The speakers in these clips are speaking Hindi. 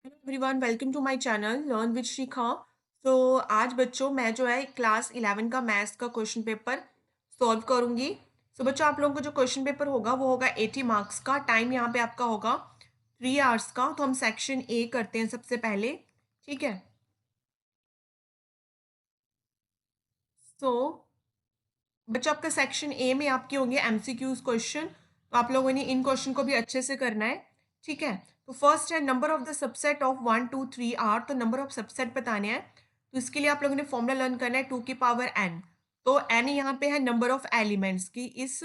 Hello everyone, welcome to my channel learn with Shikha. तो आज बच्चों मैं जो है क्लास 11 का मैथ्स का क्वेश्चन पेपर सॉल्व करूंगी। सो बच्चों आप लोगों को जो क्वेश्चन पेपर होगा वो होगा 80 मार्क्स का। टाइम यहाँ पे आपका होगा 3 आवर्स का। तो हम सेक्शन ए करते हैं सबसे पहले, ठीक है। सो बच्चों आपका सेक्शन ए में आपके होंगे एमसीक्यूज क्वेश्चन। तो आप लोगों ने इन क्वेश्चन को भी अच्छे से करना है, ठीक है। तो फर्स्ट है number of the subset of 1 2 3 are. तो नंबर ऑफ सबसेट बताने हैं, तो इसके लिए आप लोगों ने फॉर्मूला लर्न करना है 2 की पावर n। तो n यहाँ पे है नंबर ऑफ एलिमेंट्स की। इस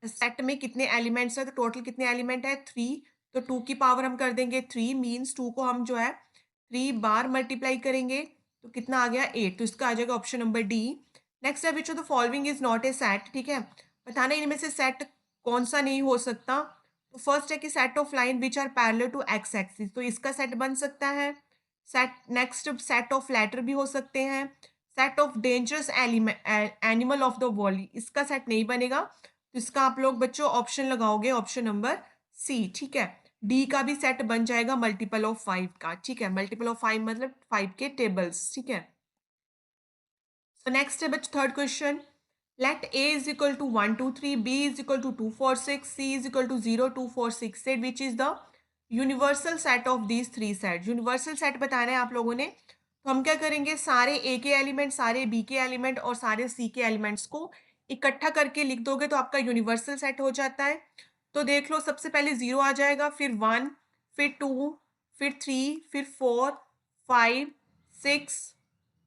सेट में कितने एलिमेंट्स है, तो टोटल कितने एलिमेंट है 3। तो 2 की पावर हम कर देंगे 3 मीन्स 2 को हम जो है 3 बार मल्टीप्लाई करेंगे, तो कितना आ गया 8। तो इसका आ जाएगा ऑप्शन नंबर डी। नेक्स्ट है which of the following is not a set, ठीक है। बताना इनमें से सेट कौन सा नहीं हो सकता। तो फर्स्ट है कि set of line which are parallel to X axis, तो इसका सेट बन सकता है। Set next set of letter भी हो सकते हैं। Set of dangerous animal of the world, इसका सेट नहीं बनेगा। तो इसका आप लोग बच्चों ऑप्शन लगाओगे, ऑप्शन नंबर सी, ठीक है। डी का भी सेट बन जाएगा मल्टीपल ऑफ 5 का, ठीक है। मल्टीपल ऑफ 5 मतलब 5 के टेबल्स, ठीक है। सो नेक्स्ट है बच्चों third question. Let A is equal to 1 2 3, B is equal to 2 4 6, C is equal to 0 2 4 6 8, which is the universal set of these 3 set. Universal set बताना है आप लोगों ने। तो हम क्या करेंगे, सारे ए के एलिमेंट, सारे बी के एलिमेंट और सारे सी के एलिमेंट्स को इकट्ठा करके लिख दोगे तो आपका यूनिवर्सल सेट हो जाता है। तो देख लो, सबसे पहले 0 आ जाएगा, फिर 1, फिर 2, फिर 3, फिर 4 5 6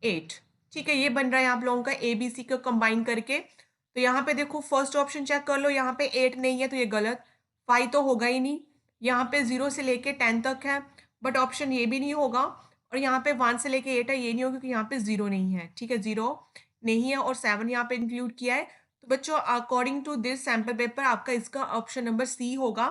8, ठीक है। ये बन रहा है आप लोगों का ए बी सी को कंबाइन करके। तो यहाँ पे देखो फर्स्ट ऑप्शन चेक कर लो, यहाँ पे 8 नहीं है तो ये गलत। 5 तो होगा ही नहीं। यहाँ पे 0 से लेके 10 तक है, बट ऑप्शन ये भी नहीं होगा। और यहाँ पे 1 से लेके 8 है, ये नहीं होगा क्योंकि यहाँ पे 0 नहीं है, ठीक है। 0 नहीं है और 7 यहाँ पे इंक्लूड किया है। तो बच्चों according to this sample paper आपका इसका ऑप्शन नंबर सी होगा,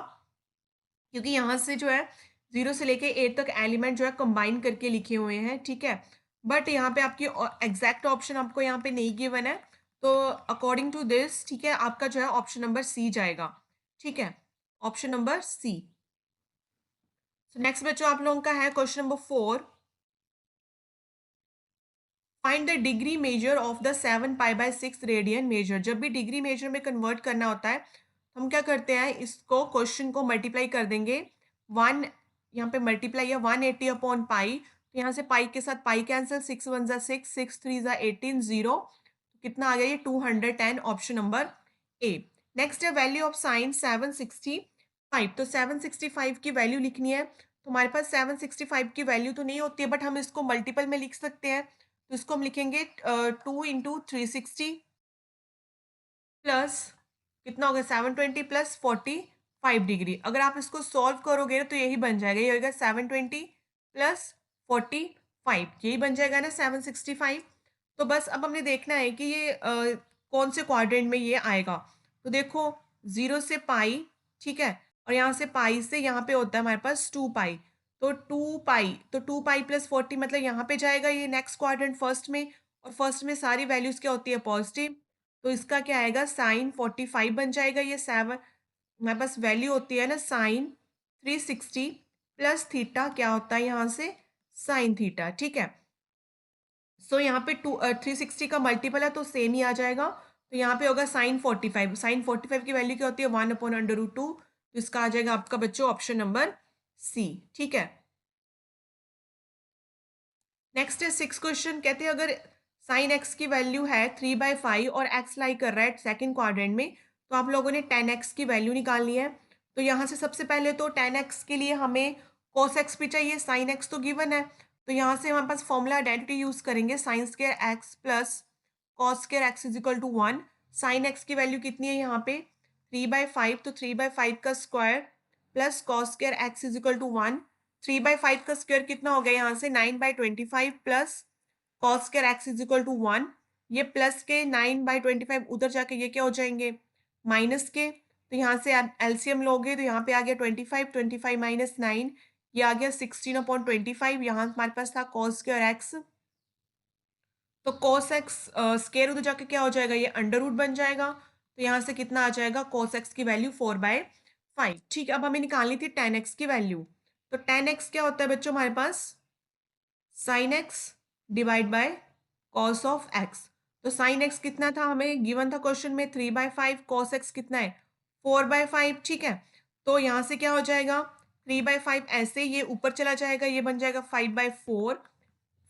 क्योंकि यहाँ से जो है 0 से लेके 8 तक एलिमेंट जो है कंबाइन करके लिखे हुए हैं, ठीक है। बट यहाँ पे आपकी एग्जैक्ट ऑप्शन आपको यहाँ पे नहीं गिवन है। तो अकॉर्डिंग टू दिस, ठीक है, आपका जो है ऑप्शन नंबर सी जाएगा, ठीक है। Option number C. So next बच्चों आप लोगों का है question number 4। Find the degree measure of the 7 पाई/6 रेडियन मेजर। जब भी डिग्री मेजर में कन्वर्ट करना होता है तो हम क्या करते हैं, इसको क्वेश्चन को मल्टीप्लाई कर देंगे। 1 यहाँ पे मल्टीप्लाई है 180/पाई। तो यहाँ से पाई के साथ पाई कैंसिल, 6 1 ज़ा 6, 6 3 ज़ा 18, 0। कितना आ गया ये 210, ऑप्शन नंबर ए। नेक्स्ट है वैल्यू ऑफ साइन 765। तो 765 की वैल्यू लिखनी है। तो हमारे पास 765 की वैल्यू तो नहीं होती है, बट हम इसको मल्टीपल में लिख सकते हैं। तो इसको हम लिखेंगे 2 × 360 प्लस कितना हो गया 720 प्लस 45 डिग्री। अगर आप इसको सॉल्व करोगे तो यही बन जाएगा, ये होगा 720 प्लस 45, यही बन जाएगा ना 765। तो बस अब हमने देखना है कि ये कौन से क्वाड्रेंट में ये आएगा। तो देखो 0 से पाई, ठीक है, और यहाँ से पाई से यहाँ पे होता है हमारे पास 2 पाई। तो 2 पाई, तो 2 पाई प्लस 40 मतलब यहाँ पे जाएगा ये नेक्स्ट क्वाड्रेंट फर्स्ट में। और फर्स्ट में सारी वैल्यूज क्या होती है, पॉजिटिव। तो इसका क्या आएगा, साइन 45 बन जाएगा। ये 7 हमारे पास वैल्यू होती है ना साइन 360 प्लस थीटा, क्या होता है यहाँ से साइन थीटा, ठीक है। सो यहाँ पे 360 का मल्टीपल है तो सेम ही आ जाएगा। तो यहाँ पे होगा साइन 45। साइन 45 की वैल्यू क्या होती है 1/√2। तो इसका आ जाएगा आपका बच्चों ऑप्शन नंबर सी, ठीक है। नेक्स्ट है 6 क्वेश्चन। कहते हैं अगर साइन एक्स की वैल्यू है 3/5 और एक्स लाई कर रहा है सेकंड क्वाड्रेंट में, तो आप लोगों ने 10x की वैल्यू निकालनी है। तो यहाँ से सबसे पहले तो 10x के लिए हमें cos x भी चाहिए, साइन x तो गिवन है। तो यहाँ से हमारे पास फॉर्मूला आइडेंटिटी यूज करेंगे, sine square x plus cos square x is equal to 1। Sine x की वैल्यू कितनी है यहाँ पे 3/5, तो 3/5 का square plus cos square x is equal to 1। 3/5 का स्क्वायर कितना हो गया यहाँ से 9/25 plus cos square x is equal to 1। ये प्लस के 9/25 उधर जाके ये क्या हो जाएंगे माइनस के। तो यहाँ से आप एलसीएम लोगे तो यहाँ पे आ गया 25, 25 माइनस 9, ये आ गया 16/25। यहाँ हमारे पास था कॉस स्क्वायर एक्स, तो कॉस एक्स स्क्वायर उधर जाके क्या हो जाएगा, ये अंडर रूट बन जाएगा। तो यहाँ से कितना आ जाएगा, कॉस एक्स की वैल्यू 4/5, ठीक है। अब हमें निकालनी थी 10x की वैल्यू। तो टेन एक्स क्या होता है बच्चों हमारे पास, sine x divide by cos of x. तो साइन एक्स कितना था हमें गिवन था क्वेश्चन में 3/5, कॉस एक्स कितना है 4/5, ठीक है। तो यहाँ से क्या हो जाएगा 3/5, ऐसे ये ऊपर चला जाएगा, ये बन जाएगा 5/4,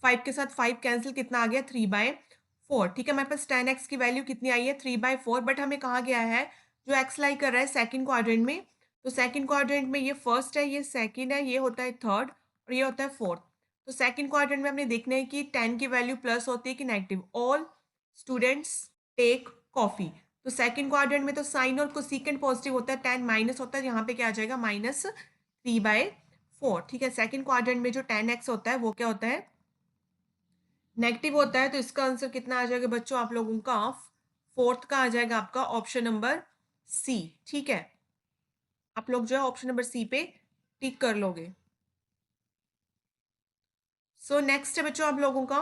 5 के साथ 5 कैंसिल, कितना आ गया 3/4, ठीक है। हमारे पास टेन एक्स की वैल्यू कितनी आई है 3/4, बट हमें कहा गया है जो एक्स लाई कर रहा है सेकंड क्वाड्रेंट में, तो सेकंड क्वाड्रेंट में ये फर्स्ट है, ये सेकंड है, ये होता है थर्ड और ये होता है फोर्थ। तो सेकंड क्वाड्रेंट में हमने देखना है कि 10 की वैल्यू प्लस होती है कि negative. All students take coffee. तो सेकंड क्वाड्रेंट में तो साइन और कोसेकेंट पॉजिटिव होता है, 10 माइनस होता है, यहाँ पे क्या आ जाएगा -3/4, ठीक है। सेकंड क्वाड्रेंट में जो 10x होता है वो क्या होता है नेगेटिव होता है, तो इसका आंसर कितना आ जाएगा बच्चों आप लोगों का, फोर्थ का आ जाएगा आपका ऑप्शन नंबर सी, ठीक है। आप लोग जो है ऑप्शन नंबर सी पे टिक कर लोगे। सो नेक्स्ट है बच्चों आप लोगों का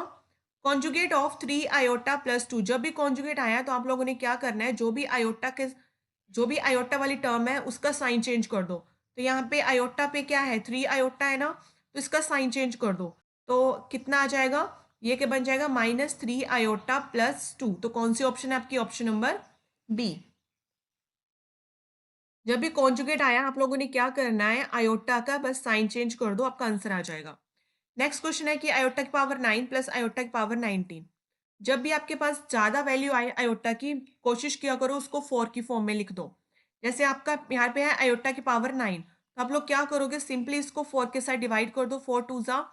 कॉन्जुगेट ऑफ 3 i+2। जब भी कॉन्जुगेट आया तो आप लोगों ने क्या करना है, जो भी आयोटा वाली टर्म है उसका साइन चेंज कर दो। तो यहाँ पे आयोटा पे क्या है 3 i है ना, तो इसका साइन चेंज कर दो। तो कितना आ जाएगा, ये क्या बन जाएगा -3 i+2। तो कौन सी ऑप्शन है आपकी, ऑप्शन नंबर बी। जब भी कॉन्जुगेट आया आप लोगों ने क्या करना है, आयोटा का बस साइन चेंज कर दो, आपका आंसर आ जाएगा। नेक्स्ट क्वेश्चन है कि आयोटा की पावर 9 प्लस आयोटा की पावर 19। जब भी आपके पास ज्यादा वैल्यू आए आयोटा की, कोशिश किया करो उसको 4 की फॉर्म में लिख दो। जैसे आपका यहाँ पे है आयोटा की पावर 9, तो आप लोग क्या करोगे, सिंपली इसको 4 के साथ डिवाइड कर दो, 4 2 जा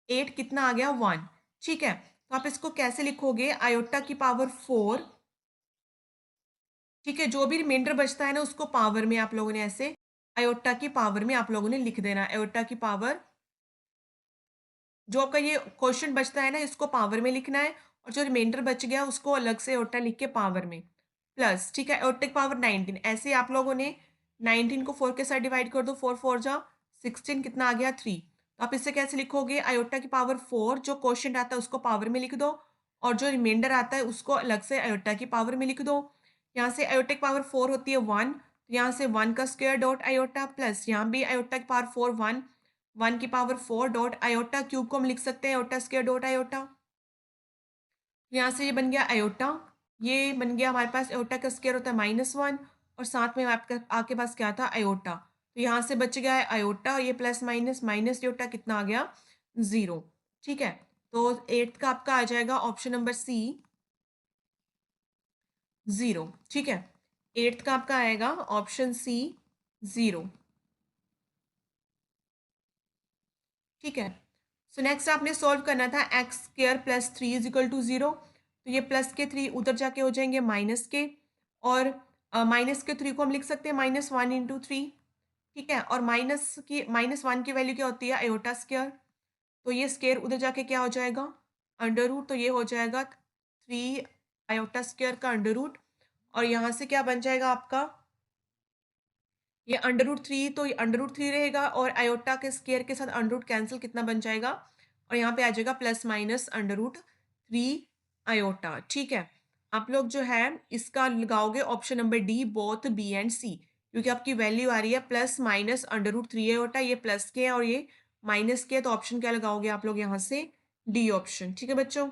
8, कितना आ गया 1, ठीक है। तो आप इसको कैसे लिखोगे, आयोटा की पावर 4, ठीक है। जो भी रिमाइंडर बचता है ना उसको पावर में आप लोगों ने ऐसे आयोटा की पावर में आप लोगों ने लिख देना, आयोटा की पावर, जो आपका ये क्वेश्चन बचता है ना इसको पावर में लिखना है, और जो रिमाइंडर बच गया उसको अलग से आयोटा लिख के पावर में प्लस, ठीक है। आयोटा की पावर 19, ऐसे आप लोगों ने 19 को 4 के साथ डिवाइड कर दो, 4 4 जा 16, कितना आ गया 3। तो आप इससे कैसे लिखोगे, आयोटा की पावर 4, जो क्वेश्चन आता है उसको पावर में लिख दो, और जो रिमाइंडर आता है उसको अलग से आयोटा की पावर में लिख दो। यहाँ से आयोटा की पावर 4 होती है 1, तो यहाँ से 1 का स्क्वायर डॉट आयोटा, प्लस यहाँ भी आयोटा की पावर 4 1, 1 की पावर 4 डॉट आयोटा, क्यूब को हम लिख सकते हैं आयोटा स्क्वायर डॉट आयोटा। यहाँ से ये बन गया आयोटा, ये बन गया हमारे पास आयोटा का स्क्वायर होता है -1, और साथ में आपका आपके पास क्या था आयोटा, तो यहाँ से बच गया है आयोटा, ये प्लस माइनस माइनस आयोटा कितना आ गया 0, ठीक है। तो एट्थ का आपका आ जाएगा ऑप्शन नंबर सी 0, ठीक है। एट्थ का आपका आएगा ऑप्शन सी 0, ठीक है। सो नेक्स्ट आपने सॉल्व करना था x² + 3 = 0। तो ये प्लस के 3 उधर जाके हो जाएंगे माइनस के, और माइनस के 3 को हम लिख सकते हैं -1 × 3, ठीक है। और -1 की वैल्यू क्या होती है आयोटा स्क्वायर, तो ये स्क्वायर उधर जाके क्या हो जाएगा अंडर रूट, तो ये हो जाएगा 3 आयोटा स्क्वायर का अंडर रूट, और यहाँ से क्या बन जाएगा आपका ये √3, तो ये √3 रहेगा, और आयोटा के स्क्वायर के साथ अंडर रूट कैंसिल, कितना बन जाएगा, और यहाँ पे आ जाएगा प्लस माइनस √3 आयोटा, ठीक है। आप लोग जो है इसका लगाओगे option number D, both B and C, क्योंकि आपकी वैल्यू आ रही है प्लस माइनस √3 आयोटा, ये प्लस के है और ये माइनस के है, तो ऑप्शन क्या लगाओगे आप लोग यहाँ से डी ऑप्शन, ठीक है बच्चों।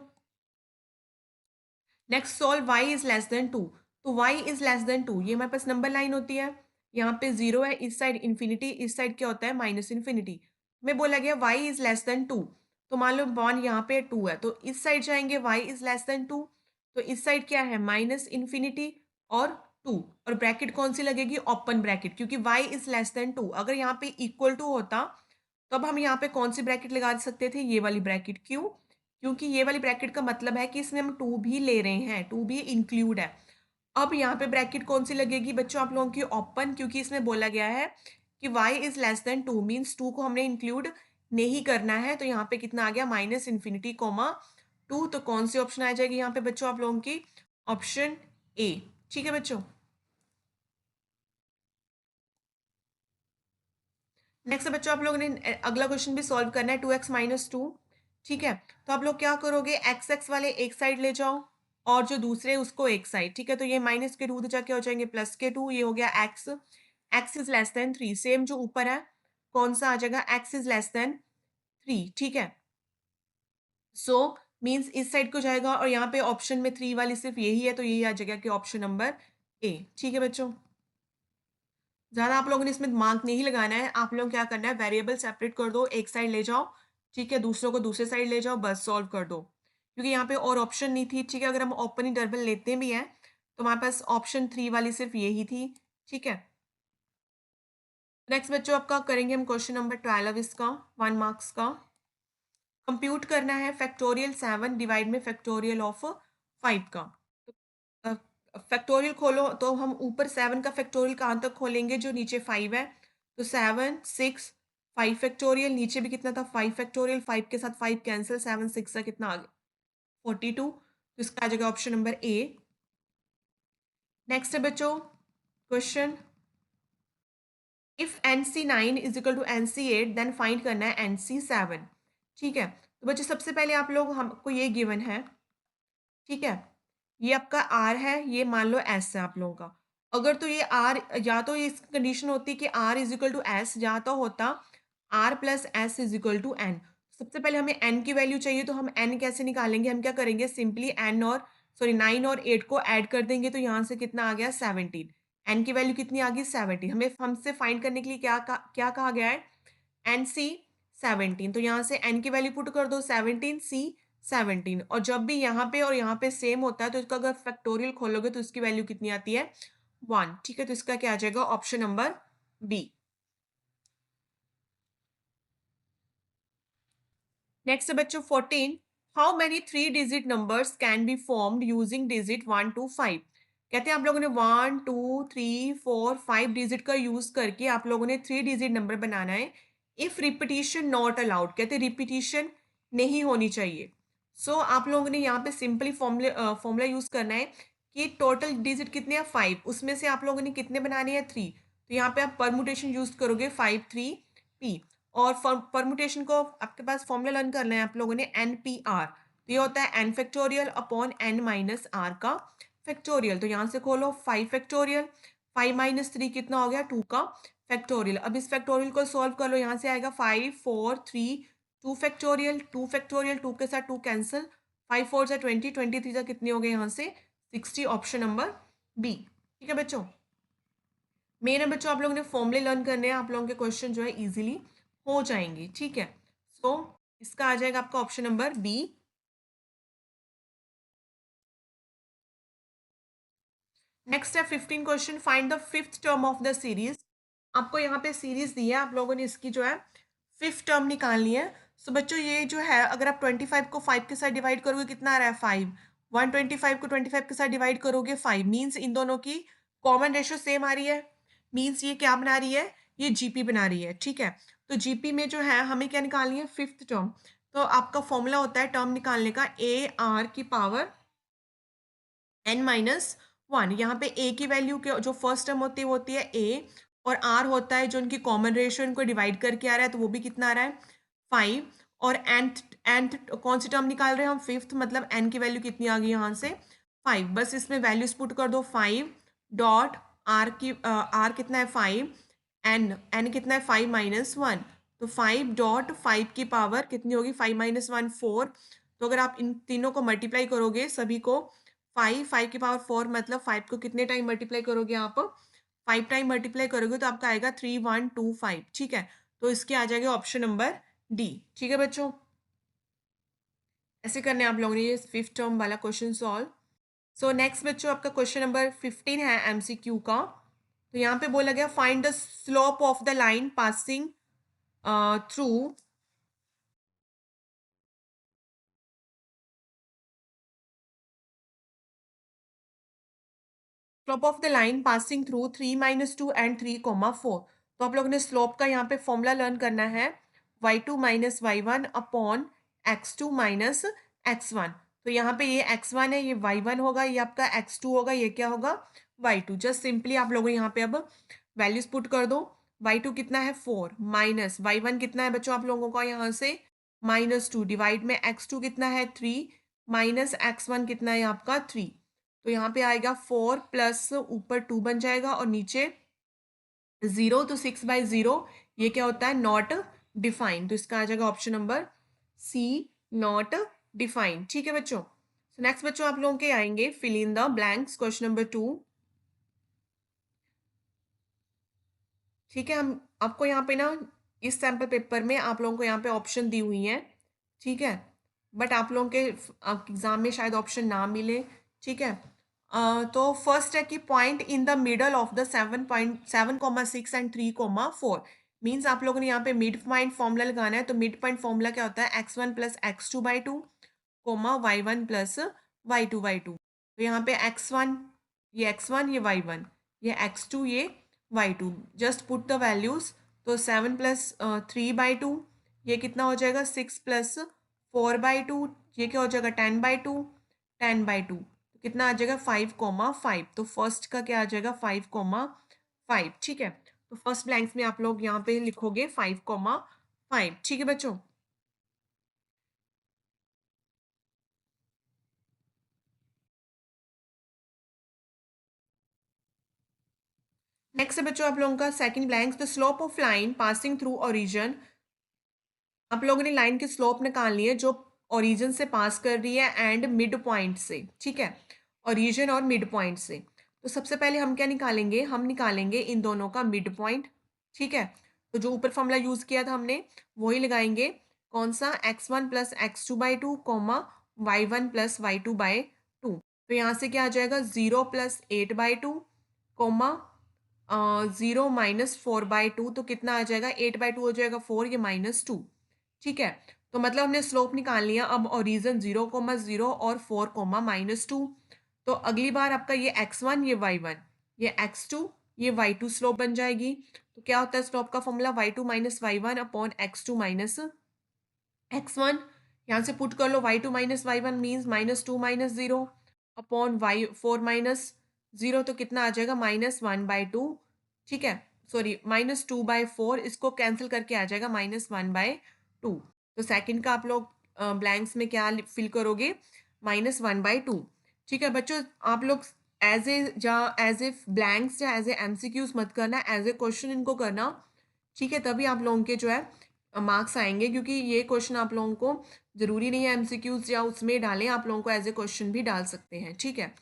Next solve y is less than 2। तो y इज लेस देन 2, ये हमारे पास नंबर लाइन होती है, यहाँ पे 0 है, इस साइड इन्फिनिटी, इस साइड क्या होता है -इन्फिनिटी में बोला गया y इज लेस देन 2। तो मान लो बॉन यहाँ पे 2 है, तो इस साइड जाएंगे y इज लेस देन 2, तो इस साइड क्या है -इन्फिनिटी और 2, और ब्रैकेट कौन सी लगेगी ओपन ब्रैकेट, क्योंकि y इज लेस देन 2। अगर यहाँ पे इक्वल टू होता तो अब हम यहाँ पे कौन सी ब्रैकेट लगा सकते थे, ये वाली ब्रैकेट, क्यों, क्योंकि ये वाली ब्रैकेट का मतलब है कि इसमें हम 2 भी ले रहे हैं, 2 भी इंक्लूड है। अब यहाँ पे ब्रैकेट कौन सी लगेगी बच्चों आप लोगों की ओपन, क्योंकि इसमें बोला गया है कि y is less than 2 means 2 को हमने इंक्लूड नहीं करना है, तो यहाँ पे कितना आ गया -∞, 2, तो कौन सी ऑप्शन आ जाएगी यहाँ पे बच्चों आप लोगों की, ऑप्शन ए, ठीक है बच्चों। नेक्स्ट बच्चों आप लोगों ने अगला क्वेश्चन भी सॉल्व करना है 2x - 2, ठीक है। तो आप लोग क्या करोगे, x वाले एक साइड ले जाओ और जो दूसरे उसको एक साइड, ठीक है। तो ये -2 जाके हो जाएंगे +2, ये हो गया x is less than 3, same जो ऊपर है कौन सा आ जाएगा, x इज लेस देन 3, ठीक है। सो मीन्स इस साइड को जाएगा और यहाँ पे ऑप्शन में 3 वाली सिर्फ यही है, तो यही आ जाएगा कि ऑप्शन नंबर ए, ठीक है बच्चों। ज़्यादा आप लोगों ने इसमें दिमाग नहीं लगाना है, आप लोगों को क्या करना है, वेरिएबल सेपरेट कर दो, एक साइड ले जाओ, ठीक है, दूसरों को दूसरे साइड ले जाओ, बस सॉल्व कर दो। क्योंकि यहाँ पे और ऑप्शन नहीं थी, ठीक है, अगर हम ओपन इंटरवल लेते भी हैं, तो हमारे पास ऑप्शन 3 वाली सिर्फ यही थी, ठीक है। नेक्स्ट बच्चों आपका करेंगे हम क्वेश्चन नंबर 12 इसका 1 मार्क्स का। कंप्यूट करना है फैक्टोरियल 7 डिवाइड में फैक्टोरियल ऑफ 5 का। फैक्टोरियल खोलो तो हम ऊपर 7 का फैक्टोरियल कहाँ तक खोलेंगे, जो नीचे 5 है, तो 7 6 5 फैक्टोरियल, नीचे भी कितना था 5 फैक्टोरियल, 5 के साथ 5 कैंसिल, 7 6 से कितना आ गया 42, तो इसका आ जाएगा ऑप्शन नंबर ए। नेक्स्ट है बच्चों question, if NC9 is equal to NC8 then find करना है NC7, ठीक है। तो बच्चों सबसे पहले आप लोग, हमको ये गिवन है, ठीक है, ये आपका R है, ये मान लो S है आप लोगों का। अगर तो ये R, या तो इस कंडीशन होती कि R is equal to S, या तो होता R plus S is equal to N। सबसे पहले हमें N की वैल्यू चाहिए, तो हम N कैसे निकालेंगे, हम क्या करेंगे, सिंपली N और 9 और 8 को ऐड कर देंगे, तो यहाँ से कितना आ गया 17। N की वैल्यू कितनी आ गई 17। हमें हमसे फाइंड करने के लिए क्या कहा गया है, NC 17, तो यहाँ से N की वैल्यू पुट कर दो 17 C 17, और जब भी यहाँ पे और यहाँ पे सेम होता है तो इसका अगर फैक्टोरियल खोलोगे तो इसकी वैल्यू कितनी आती है 1, ठीक है। तो इसका क्या आ जाएगा ऑप्शन नंबर बी। नेक्स्ट है बच्चों 14, how many 3 digit numbers can be formed using digit 1 to 5। कहते हैं आप लोगों ने 1 2 3 4 5 डिजिट का यूज करके आप लोगों ने 3 डिजिट नंबर बनाना है। इफ रिपीटिशन नॉट अलाउड, कहते हैं रिपीटिशन नहीं होनी चाहिए। सो आप लोगों ने यहाँ पे सिंपली फॉर्मूला यूज करना है कि टोटल डिजिट कितने हैं 5, उसमें से आप लोगों ने कितने बनाने हैं 3, तो यहाँ पे आप परमुटेशन यूज करोगे 5 3 P, और परमुटेशन को आपके पास फॉर्मूला लर्न करना है आप लोगों ने NPR, तो ये होता है n factorial upon n minus R का फैक्टोरियल। तो यहाँ से खोलो 5 फैक्टोरियल, 5 माइनस 3 कितना हो गया 2 का फैक्टोरियल। अब इस फैक्टोरियल को सॉल्व कर लो, यहाँ से आएगा 5 4 3 2 फैक्टोरियल, 2 फैक्टोरियल, 2 के साथ 2 कैंसिल, 5 4 से 20, 23 से कितने हो गए यहाँ से 60, ऑप्शन नंबर बी, ठीक है बच्चों। मेरे बच्चों आप लोगों ने फॉर्मूले लर्न करने हैं, आप लोगों के क्वेश्चन जो है इजीली हो जाएंगे, ठीक है। सो इसका आ जाएगा आपका ऑप्शन नंबर बी। नेक्स्ट है 15 question, find the fifth term of the series. आपको यहाँ पे सीरीज दी है, आप लोगों ने इसकी जो है फिफ्थ टर्म निकालनी है। सो बच्चों ये जो है, अगर आप 25 को 5 के साथ डिवाइड करोगे कितना आ रहा है 5, 125 को 25 के साथ डिवाइड करोगे 5, मीन्स इन दोनों की कॉमन रेशो सेम आ रही है, मीन्स ये क्या बना रही है, ये जीपी बना रही है, ठीक है। तो जीपी में जो है हमें क्या निकालनी है फिफ्थ टर्म। तो आपका फॉर्मूला होता है टर्म निकालने का AR की पावर n माइनस 1। यहाँ पे a की वैल्यू जो फर्स्ट टर्म होती है वो होती है a, और r होता है जो उनकी कॉमन रेशियो इनको डिवाइड करके आ रहा है, तो वो भी कितना आ रहा है 5, और nth कौन सी टर्म निकाल रहे हैं हम फिफ्थ, मतलब n की वैल्यू कितनी आ गई यहाँ से 5। बस इसमें वैल्यूज पुट कर दो 5 डॉट r की r कितना है 5, n कितना है 5 माइनस 1, तो 5 डॉट 5 की पावर कितनी होगी 5 माइनस 1 4। तो अगर आप इन तीनों को मल्टीप्लाई करोगे सभी को 5 की पावर 4, मतलब 5 को कितने टाइम मल्टीप्लाई करोगे आप 5 टाइम मल्टीप्लाई करोगे तो आपका आएगा 3125, ठीक है। तो इसके आ जाएगा ऑप्शन नंबर डी, ठीक है बच्चों। ऐसे करने आप लोगों ने ये फिफ्थ टर्म वाला क्वेश्चन सॉल्व। सो नेक्स्ट बच्चों आपका क्वेश्चन नंबर 15 है MCQ का। तो यहाँ पे बोला गया find the slope of the line passing through slope of the line passing through 3 minus 2 and 3, 4। तो आप लोगों ने स्लोप का यहाँ पे फॉर्मूला लर्न करना है y2 minus y1 upon x2 minus x1। तो यहाँ पे ये x1 है, ये y1 होगा, ये आपका x2 होगा, ये क्या होगा y2। जस्ट सिंपली आप लोगों यहाँ पे अब वैल्यूज पुट कर दो, y2 कितना है 4 माइनस y1 कितना है बच्चों आप लोगों का यहाँ से -2, डिवाइड में x2 कितना है 3 माइनस x1 कितना है आपका 3। तो यहाँ पे आएगा 4 प्लस ऊपर 2 बन जाएगा और नीचे 0, तो 6/0 ये क्या होता है, नॉट डिफाइंड, तो इसका आ जाएगा option number C, not defined. ठीक है बच्चों। नेक्स्ट बच्चों आप लोगों के आएंगे fill in the blanks, question number 2। ठीक है, हम आपको यहाँ पे ना इस सैम्पल पेपर में आप लोगों को यहाँ पे ऑप्शन दी हुई है। ठीक है, बट आप लोगों के एग्जाम में शायद ऑप्शन ना मिले। ठीक है, तो फर्स्ट है कि point in the middle of the 7.7, 6 and 3, 4 means आप लोगों ने यहाँ पे मिड पॉइंट फॉर्मूला लगाना है। तो मिड पॉइंट फॉर्मूला क्या होता है, x1 plus x2/2 coma y1 plus y2/2। तो यहाँ पे x1 ये x1 ये y1 ये x2 ये y2, just put the values. तो 7 प्लस 3/2 ये कितना हो जाएगा, 6 प्लस 4/2 ये क्या हो जाएगा, 10/2, 10/2 तो कितना आ जाएगा 5,5। तो फर्स्ट का क्या आ जाएगा 5,5। ठीक है, तो फर्स्ट ब्लैंक्स में आप लोग यहाँ पे लिखोगे 5,5। ठीक है बच्चों। नेक्स्ट है बच्चों आप लोगों का second blanks, the slope of line passing through origin. आप लोगों ने लाइन की स्लोप निकालनी है जो ओरिजिन से पास कर रही है एंड मिड पॉइंट से। ठीक है, ओरिजिन और मिड पॉइंट से। तो सबसे पहले हम क्या निकालेंगे, हम निकालेंगे इन दोनों का मिड पॉइंट। ठीक है, तो जो ऊपर फॉर्मूला यूज किया था हमने वही लगाएंगे। कौन सा, x1 plus x2/2 coma y1 plus y2/2। तो यहाँ से क्या आ जाएगा 0 प्लस 8/2 कोमा 0 माइनस 4/2। तो कितना आ जाएगा 8/2 हो जाएगा 4, ये -2। ठीक है, तो मतलब हमने स्लोप निकाल लिया। अब ओरिजिन 0,0 और 4,-2। तो अगली बार आपका ये x1 ये y1 ये x2 ये y2 स्लोप बन जाएगी। तो क्या होता है स्लोप का formula, y2 minus y1 upon x2 minus x1। यहाँ से पुट कर लो, y2 minus y1 means -2 minus 0 upon y4 minus 0। तो कितना आ जाएगा -1/2। ठीक है, सॉरी -2/4, इसको कैंसिल करके आ जाएगा -1/2। तो सेकंड का आप लोग ब्लैंक्स में क्या फिल करोगे, -1/2। ठीक है बच्चों, आप लोग एज ए ब्लैंक्स या एज ए MCQs मत करना, एज ए क्वेश्चन इनको करना। ठीक है, तभी आप लोगों के जो है मार्क्स आएंगे, क्योंकि ये क्वेश्चन आप लोगों को जरूरी नहीं है MCQs या उसमें डालें, आप लोगों को एज ए क्वेश्चन भी डाल सकते हैं। ठीक है,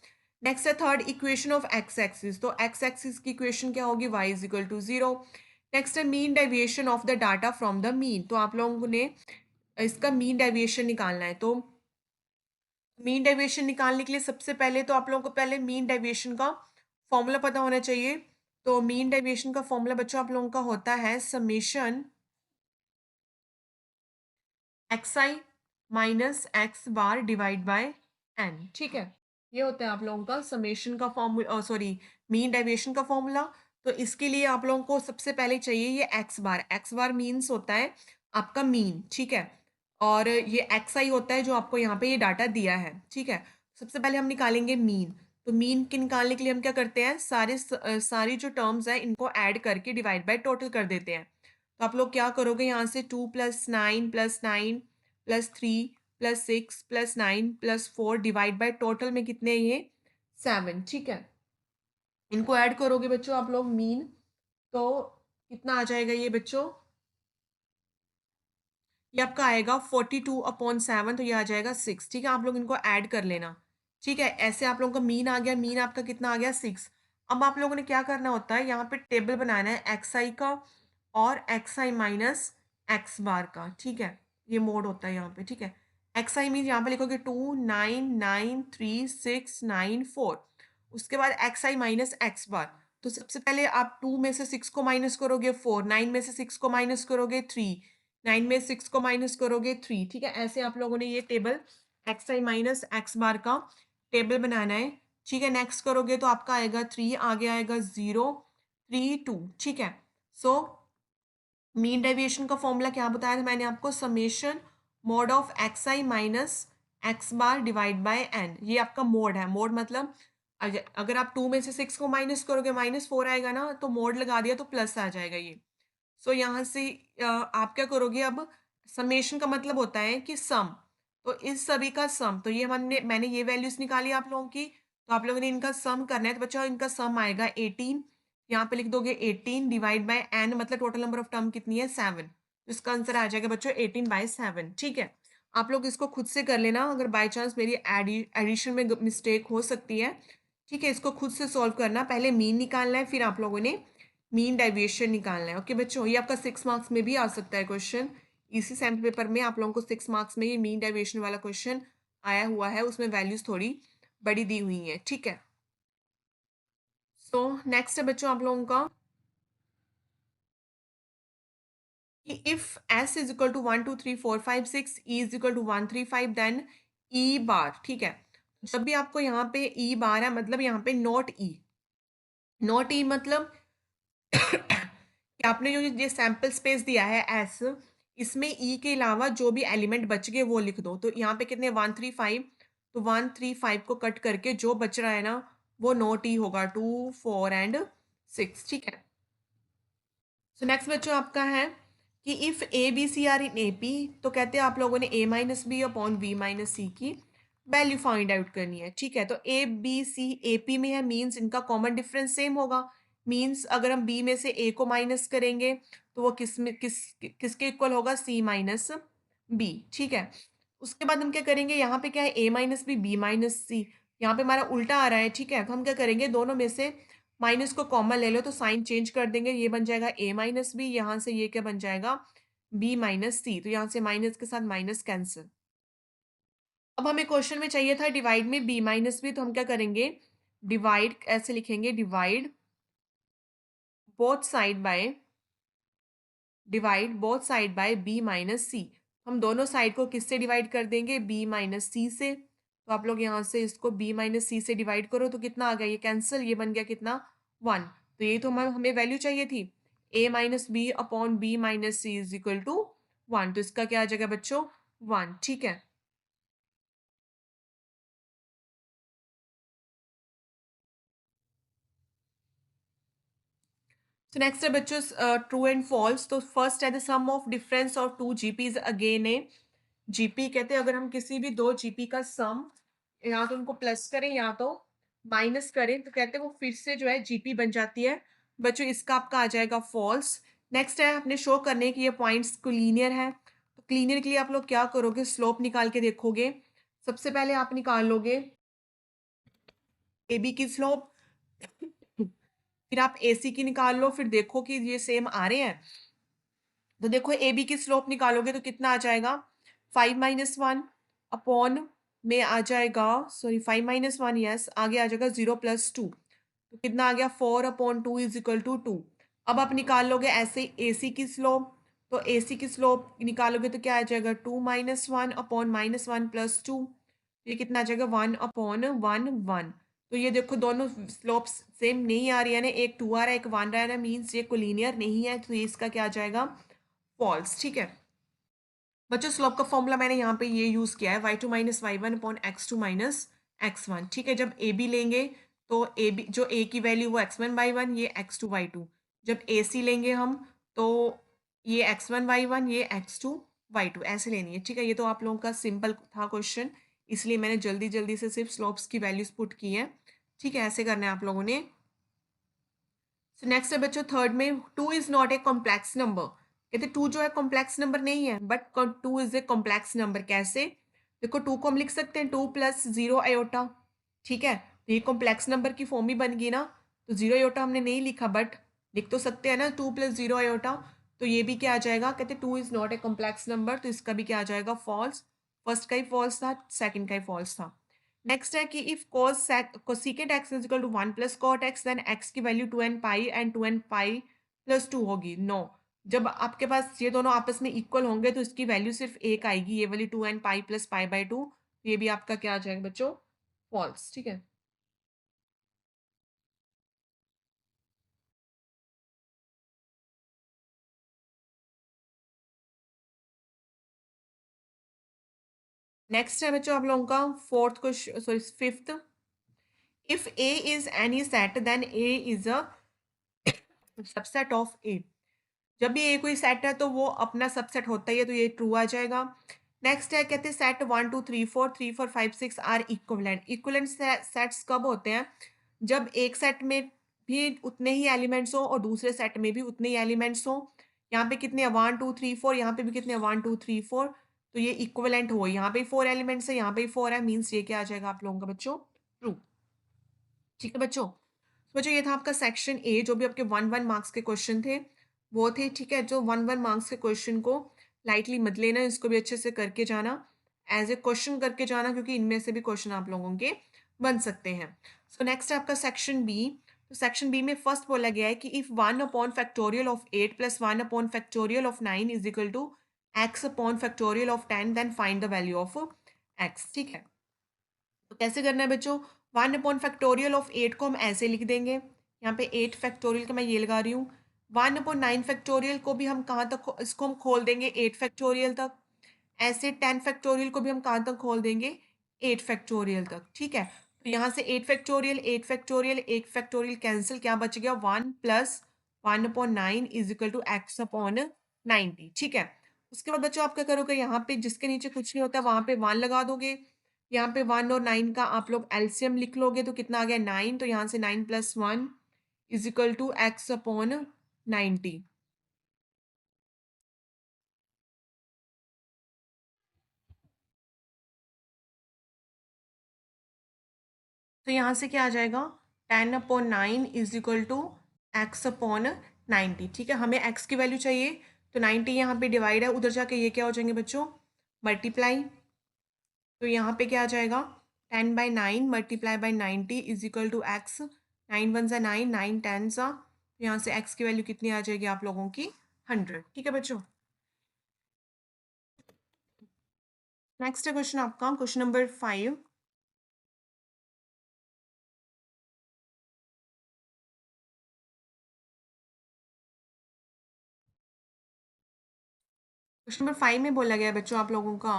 नेक्स्ट है third equation of x axis. तो एक्स एक्सिस की इक्वेशन क्या होगी, y is equal to 0। Next है mean deviation of the data from the mean. तो आप लोगों ने इसका मीन डेविएशन निकालना है। तो मीन डेविएशन निकालने के लिए सबसे पहले तो आप लोगों को पहले मीन डेविएशन का फॉर्मूला पता होना चाहिए। तो मीन डेविएशन का फॉर्मूला बच्चों आप लोगों का होता है summation xi minus x bar divide by n। ठीक है, ये होता है आप लोगों का समेशन का फॉर्मूला, सॉरी मीन डेविएशन का फॉर्मूला। तो इसके लिए आप लोगों को सबसे पहले चाहिए ये एक्स बार मीन्स होता है आपका मीन। ठीक है, और ये xi होता है जो आपको यहाँ पे ये डाटा दिया है। ठीक है, सबसे पहले हम निकालेंगे मीन। तो मीन के निकालने के लिए हम क्या करते हैं, सारी जो टर्म्स हैं इनको ऐड करके डिवाइड बाय टोटल कर देते हैं। तो आप लोग क्या करोगे, यहाँ से 2 + 9 + 9 + 3 + 6 + 9 + 4 डिवाइड बाय टोटल में कितने हैं ये 7। ठीक है, इनको ऐड करोगे बच्चों आप लोग मीन, तो कितना आ जाएगा ये बच्चों, ये आपका आएगा 42/7। तो ये आ जाएगा 6। ठीक है, आप लोग इनको ऐड कर लेना। ठीक है, ऐसे आप लोगों का मीन आ गया, मीन आपका कितना आ गया 6। अब आप लोगों ने क्या करना होता है, यहाँ पे टेबल बनाना है xi का और xi माइनस एक्स बार का। ठीक है, ये मोड होता है यहाँ पे। ठीक है, xi मीन यहाँ पे लिखोगे 2 9 9 3 6 9 4। उसके बाद xi माइनस एक्स बार। तो सबसे पहले आप 2 में से 6 को माइनस करोगे 4, 9 में से 6 को माइनस करोगे 3, 9 में 6 को माइनस करोगे 3। ठीक है, ऐसे आप लोगों ने ये टेबल xi माइनस एक्स बार का टेबल बनाना है। ठीक है, नेक्स्ट करोगे तो आपका आएगा 3, आगे आएगा 0 3 2। ठीक है, सो मीन डेविएशन का फॉर्मूला क्या बताया था मैंने आपको, summation mode of xi minus x bar divide by n। ये आपका मोड है। मोड मतलब अगर आप 2 में से 6 को माइनस करोगे -4 आएगा ना, तो मोड लगा दिया तो प्लस आ जाएगा ये। सो यहाँ से आप क्या करोगे, अब समेशन का मतलब होता है कि सम। तो इस सभी का सम, तो ये मैंने ये वैल्यूज निकाली आप लोगों की, तो आप लोगों ने इनका सम करना है। तो बच्चों इनका सम आएगा 18, यहाँ पे लिख दोगे 18 डिवाइड बाय n, मतलब टोटल नंबर ऑफ टर्म कितनी है 7। तो इसका आंसर आ जाएगा बच्चों 18/7। ठीक है, आप लोग इसको खुद से कर लेना, अगर बाय चांस मेरी एडिशन में मिस्टेक हो सकती है। ठीक है, इसको खुद से सॉल्व करना, पहले मीन निकालना है, फिर आप लोगों ने मीन डेविएशन निकालना है। ओके बच्चों, ये आपका 6 मार्क्स में भी आ सकता है क्वेश्चन। इसी सैम्पल पेपर में आप लोगों को 6 मार्क्स में ये मीन डेविएशन वाला क्वेश्चन आया हुआ है, उसमें वैल्यूज थोड़ी बड़ी दी हुई हैं। ठीक है, सो नेक्स्ट है बच्चों आप लोगों का कि if s is equal to 1 2 3 4 5 6, e is equal to 1 3 5, then e bar. ठीक है, जब भी आपको यहाँ पे e बार है, मतलब यहाँ पे नॉट e, नॉट e मतलब कि आपने जो ये सैम्पल स्पेस दिया है s, इसमें e के अलावा जो भी एलिमेंट बच गए वो लिख दो। तो यहाँ पे कितने 1 3 5, तो 1 3 5 को कट करके जो बच रहा है ना वो नॉट e होगा, 2 4 एंड 6। ठीक है, सो नेक्स्ट बच्चों आपका है कि if A B C are in A P, तो कहते हैं आप लोगों ने A minus B upon B minus C की वैल्यू फाइंड आउट करनी है। ठीक है, तो ए बी सी ए पी में है, मीन्स इनका कॉमन डिफरेंस सेम होगा। मीन्स अगर हम बी में से ए को माइनस करेंगे तो वो किस में किसके इक्वल होगा, सी माइनस बी। ठीक है, उसके बाद हम क्या करेंगे, यहाँ पे क्या है ए माइनस बी माइनस सी, यहाँ पे हमारा उल्टा आ रहा है। ठीक है, तो हम क्या करेंगे, दोनों में से माइनस को कॉमन ले लो, तो साइन चेंज कर देंगे, ये बन जाएगा ए माइनस बी, यहाँ से ये क्या बन जाएगा बी माइनस सी, तो यहाँ से माइनस के साथ माइनस कैंसिल। अब हमें क्वेश्चन में चाहिए था डिवाइड में बी माइनस बी, तो हम क्या करेंगे, डिवाइड ऐसे लिखेंगे, divide both side by, divide both side by B minus C. हम दोनों साइड को किससे डिवाइड कर देंगे, बी माइनस सी से। तो आप लोग यहाँ से इसको बी माइनस सी से डिवाइड करो, तो कितना आ गया, ये कैंसिल, ये बन गया कितना 1। तो ये तो हमें वैल्यू चाहिए थी, A minus B upon B minus C is equal to 1। तो इसका क्या आ जाएगा बच्चों 1। ठीक है, सो नेक्स्ट है बच्चों ट्रू एंड फॉल्स। तो फर्स्ट है the sum of difference of two GPs again a GP. कहते हैं अगर हम किसी भी दो जीपी का सम या तो उनको प्लस करें या तो माइनस करें, तो कहते हैं वो फिर से जो है जीपी बन जाती है। बच्चों इसका आपका आ जाएगा फॉल्स। नेक्स्ट है अपने शो करने की ये पॉइंट्स को लीनियर है, तो लीनियर के लिए आप लोग क्या करोगे, स्लोप निकाल के देखोगे। सबसे पहले आप निकाल लोगे ए बी की स्लोप, फिर आप ए सी की निकाल लो, फिर देखो कि ये सेम आ रहे हैं। तो देखो ए बी की स्लोप निकालोगे तो कितना आ जाएगा 5 - 1 अपॉन में आ जाएगा, सॉरी 5 - 1, यस, आगे आ जाएगा 0 + 2, तो कितना आ गया 4/2 इज इक्वल टू 2। अब आप निकाल लोगे ऐसे ए सी की स्लोप, तो ए सी की स्लोप निकालोगे तो क्या आ जाएगा 2 - 1 अपॉन -1 + 2, ये कितना आ जाएगा 1/1 1। तो ये देखो दोनों स्लोप्स सेम नहीं आ रही है ना, एक 2 आ रहा है एक 1 आ रहा है, मीन्स ये कोलिनियर नहीं है, तो ये इसका क्या आ जाएगा फॉल्स। ठीक है बच्चों, स्लोप का फॉर्मूला मैंने यहाँ पे ये यूज किया है y2 - y1 upon x2 - x1। ठीक है, जब ए बी लेंगे तो ए बी जो ए की वैल्यू वो x1 y1, ये x2 y2। जब ए सी लेंगे हम तो ये x1 y1, ये x2 y2 ऐसे लेनी है। ठीक है, ये तो आप लोगों का सिंपल था क्वेश्चन, इसलिए मैंने जल्दी जल्दी से सिर्फ स्लोप्स की वैल्यूज पुट की है। ठीक है, ऐसे करना है आप लोगों ने। सो नेक्स्ट है बच्चों थर्ड में, two is not a complex number. कहते टू जो है कॉम्प्लेक्स नंबर नहीं है, but two is a complex number. कैसे, देखो टू को हम लिख सकते हैं 2 + 0 i। ठीक है, तो ये कॉम्प्लेक्स नंबर की फॉर्म ही बन गई ना, तो 0 i हमने नहीं लिखा, बट लिख तो सकते हैं ना 2 + 0 i। तो ये भी क्या आ जाएगा, कहते two is not a complex number, तो इसका भी क्या आ जाएगा फॉल्स। फर्स्ट का ही फॉल्स था, सेकंड का ही फॉल्स था। नेक्स्ट है कि if cosecant x is equal to 1 + cot x, then x की वैल्यू 2n π एंड 2n π + 2 होगी। नो, जब आपके पास ये दोनों आपस में इक्वल होंगे तो इसकी वैल्यू सिर्फ एक आएगी, ये वाली 2n π + π/2। ये भी आपका क्या आ जाएगा बच्चों फॉल्स। ठीक है, नेक्स्ट है बच्चों आप लोगों का fourth question, sorry fifth. If A is any set then A is a subset of A. जब भी ए कोई सेट है तो वो अपना सबसेट होता ही है, तो ये ट्रू आ जाएगा। नेक्स्ट है कहते हैं set 1 2 3 4 3 4 5 6 are equivalent. Equivalent sets कब होते हैं, जब एक सेट में भी उतने ही एलिमेंट्स हो और दूसरे सेट में भी उतने ही एलिमेंट्स हो। यहाँ पे कितने हैं 1 2 3 4, यहाँ पे भी कितने हैं 1 2 3 4, तो ये इक्विवेलेंट हो। यहाँ पे 4 एलिमेंट्स है, यहाँ पे 4 है, मीन्स ये क्या आ जाएगा आप लोगों का बच्चों, ट्रू। ठीक है बच्चों। तो बच्चों ये था आपका सेक्शन ए, जो भी आपके 1 1 मार्क्स के क्वेश्चन थे वो थे। ठीक है, जो 1 1 मार्क्स के क्वेश्चन को लाइटली मत लेना, इसको भी अच्छे से करके जाना, एज ए क्वेश्चन करके जाना, क्योंकि इनमें से भी क्वेश्चन आप लोगों के बन सकते हैं। सो नेक्स्ट है आपका सेक्शन बी। तो सेक्शन बी में फर्स्ट बोला गया है कि if 1 upon factorial of 8 plus 1 upon factorial of 9 is equal to x upon factorial of 10, then find the value of x. ठीक है, तो कैसे करना है बच्चों, 1 अपॉन फैक्टोरियल ऑफ 8 को हम ऐसे लिख देंगे, यहाँ पे 8 फैक्टोरियल का मैं ये लगा रही हूँ। 1 अपॉन 9 फैक्टोरियल को भी हम कहाँ तक इसको हम खोल देंगे 8 फैक्टोरियल तक। ऐसे 10 फैक्टोरियल को भी हम कहाँ तक खोल देंगे 8 फैक्टोरियल तक। ठीक है, तो यहाँ से 8 फैक्टोरियल 8 फैक्टोरियल 1 फैक्टोरियल कैंसिल, क्या बच गया 1 plus 1 upon 9 is equal to x upon 90। ठीक है, उसके बाद बच्चों आप क्या करोगे, यहाँ पे जिसके नीचे कुछ नहीं होता वहां पे 1 लगा दोगे। यहाँ पे 1 और 9 का आप लोग एलसीएम लिख लोगे, तो कितना आ गया 9, तो यहाँ से 9 plus 1 is equal to x upon 90। तो यहाँ से क्या आ जाएगा 10 upon 9 is equal to x upon 90। ठीक है, हमें एक्स की वैल्यू चाहिए, तो 90 यहाँ पे डिवाइड है, उधर जाके ये क्या हो जाएंगे बच्चों, मल्टीप्लाई। तो यहाँ पे क्या आ जाएगा 10/9 multiply by 90 is equal to x. 9 1 ज़ा 9, 9 10 ज़ा, तो यहाँ से एक्स की वैल्यू कितनी आ जाएगी आप लोगों की 100। ठीक है बच्चों, नेक्स्ट है क्वेश्चन आपका, क्वेश्चन नंबर 5। क्वेश्चन नंबर 5 में बोला गया है बच्चों आप लोगों का,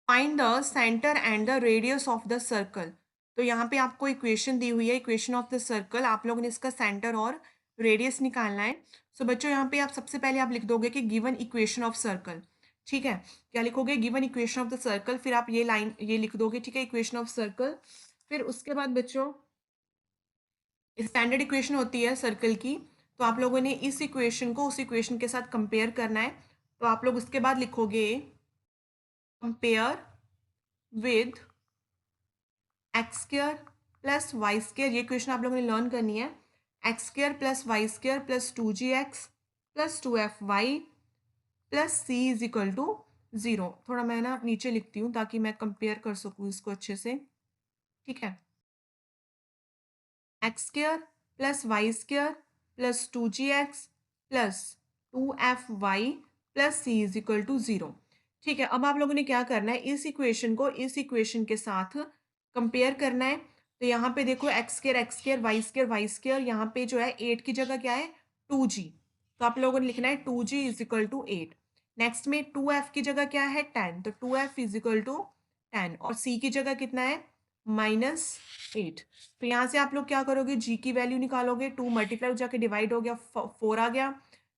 find the centre and the radius of the circle. तो यहाँ पे आपको इक्वेशन दी हुई है, इक्वेशन ऑफ द सर्कल, आप लोगों ने इसका सेंटर और रेडियस निकालना है। सो बच्चों यहाँ पे आप सबसे पहले आप लिख दोगे कि गिवन इक्वेशन ऑफ सर्कल। ठीक है, क्या लिखोगे, given equation of the circle, फिर आप ये लाइन ये लिख दोगे। ठीक है, इक्वेशन ऑफ सर्कल। फिर उसके बाद बच्चों स्टैंडर्ड इक्वेशन होती है सर्कल की, तो आप लोगों ने इस इक्वेशन को उस इक्वेशन के साथ कंपेयर करना है। तो आप लोग उसके बाद लिखोगे compare with x square plus y square, ये क्वेश्चन आप लोगों ने लर्न करनी है। X square plus y square plus 2gx plus 2fy plus C is equal to 0। थोड़ा मैं ना नीचे लिखती हूँ ताकि मैं कंपेयर कर सकूँ इसको अच्छे से। ठीक है, x square plus y square plus 2gx plus 2fy plus C is equal to 0। ठीक है, अब आप लोगों ने क्या करना है, इस इक्वेशन को इस इक्वेशन के साथ कंपेयर करना है। तो यहाँ पे देखो एक्स स्क्र वाई स्क्र, यहाँ पे जो है 8 की जगह क्या है 2g, तो आप लोगों ने लिखना है 2g is equal to 8। Next में 2f की जगह क्या है 10, तो 2f इज इक्वल टू 10, और c की जगह कितना है -8। तो यहाँ से आप लोग क्या करोगे, g की वैल्यू निकालोगे, 2 मल्टीप्लाई हो जाके डिवाइड हो गया, 4 आ गया।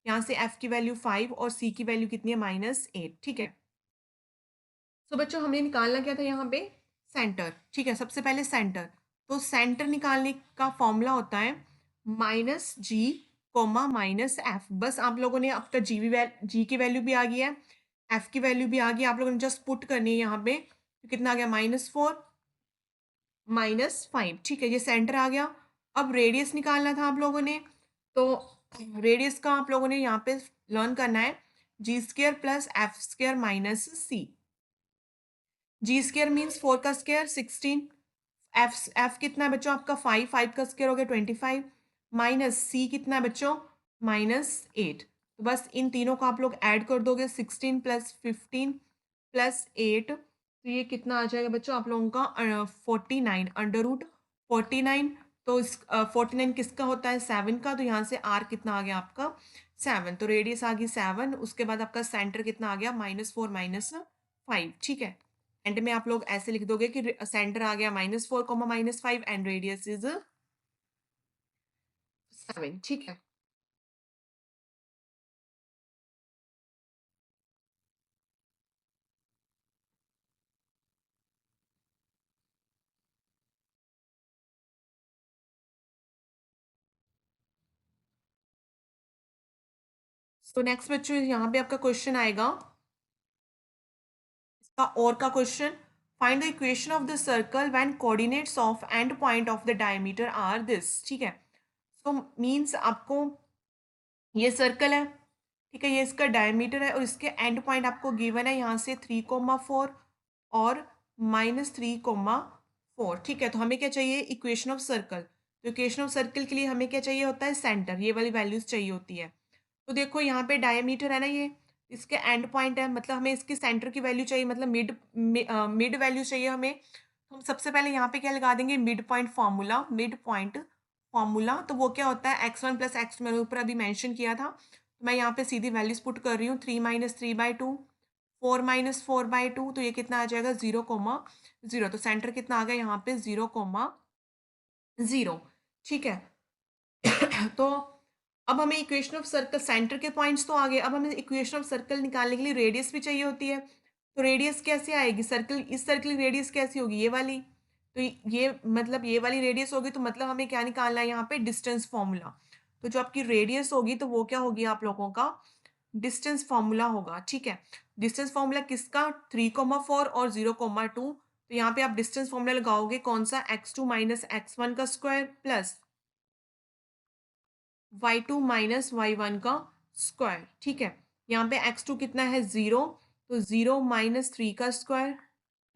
यहाँ से f की वैल्यू 5 और c की वैल्यू कितनी है -8। ठीक है, तो बच्चों हमने निकालना क्या था यहाँ पे सेंटर। ठीक है, सबसे पहले सेंटर, तो सेंटर निकालने का फॉर्मूला होता है -g -f। बस आप लोगों ने अब तक जी की वैल्यू भी आ गई है, एफ की वैल्यू भी आ गई, आप लोगों ने जस्ट पुट करनी है यहाँ पे। तो कितना आ गया -4 -5। ठीक है, ये सेंटर आ गया। अब रेडियस निकालना था आप लोगों ने, तो रेडियस का आप लोगों ने यहाँ पे लर्न करना है g² प्लस f² माइनस सी। जी स्क्र मीन्स 4 का स्क्र 16, एफ कितना है बच्चों आपका 5, 5 का स्क्र हो गया 25, माइनस सी कितना है बच्चों -8। तो बस इन तीनों को आप लोग ऐड कर दोगे, 16 प्लस 15 प्लस 8, तो ये कितना आ जाएगा बच्चों आप लोगों का 49 √49। तो इस 49 किसका होता है 7 का, तो यहाँ से आर कितना आ गया आपका 7, तो रेडियस आ गई 7। उसके बाद आपका सेंटर कितना आ गया -4 -5। ठीक है, एंड में आप लोग ऐसे लिख दोगे कि सेंटर आ गया -4 -5 एंड रेडियस इज 7। ठीक है, तो नेक्स्ट बच्चों यहाँ पे आपका क्वेश्चन आएगा, इसका और का question, find the equation of the circle when coordinates of end point of the diameter are this. ठीक है, सो मीन्स आपको ये सर्कल है, ठीक है, ये इसका डायमीटर है और इसके एंड पॉइंट आपको गिवन है यहाँ से 3,4 और -3,4। ठीक है, तो हमें क्या चाहिए, इक्वेशन ऑफ सर्कल। तो इक्वेशन ऑफ सर्कल के लिए हमें क्या चाहिए होता है, सेंटर, ये वाली वैल्यूज चाहिए होती है। तो देखो यहाँ पे डायमीटर है ना, ये इसके एंड पॉइंट है, मतलब हमें इसकी सेंटर की वैल्यू चाहिए, मतलब मिड वैल्यू चाहिए हमें। तो हम सबसे पहले यहाँ पे क्या लगा देंगे, mid point formula. Mid point formula तो वो क्या होता है, x1 प्लस एक्स, मैंने ऊपर अभी मेंशन किया था, तो मैं यहाँ पे सीधी वैल्यूज पुट कर रही हूँ, 3 - 3/2, 4 - 4/2, तो ये कितना आ जाएगा, 0,0। तो सेंटर कितना आ गया यहाँ पे, 0,0। ठीक है। तो अब हमें इक्वेशन ऑफ सर्कल, सेंटर के पॉइंट्स तो आ गए, अब हमें इक्वेशन ऑफ सर्कल निकालने के लिए रेडियस भी चाहिए होती है। तो रेडियस कैसे आएगी, सर्कल, इस सर्कल की रेडियस कैसी होगी, ये वाली। तो ये मतलब ये वाली रेडियस होगी, तो मतलब हमें क्या निकालना है यहाँ पे, डिस्टेंस फॉर्मूला। तो जो आपकी रेडियस होगी तो वो क्या होगी, आप लोगों का डिस्टेंस फॉर्मूला होगा। ठीक है, डिस्टेंस फॉर्मूला किसका, 3,4 और 0,2। तो यहाँ पे आप डिस्टेंस फॉर्मूला लगाओगे कौन सा, x2 - x1 का स्क्वायर प्लस y2 - y1 का स्क्वायर। ठीक है, यहाँ पे x2 कितना है, 0, तो 0 - 3 का स्क्वायर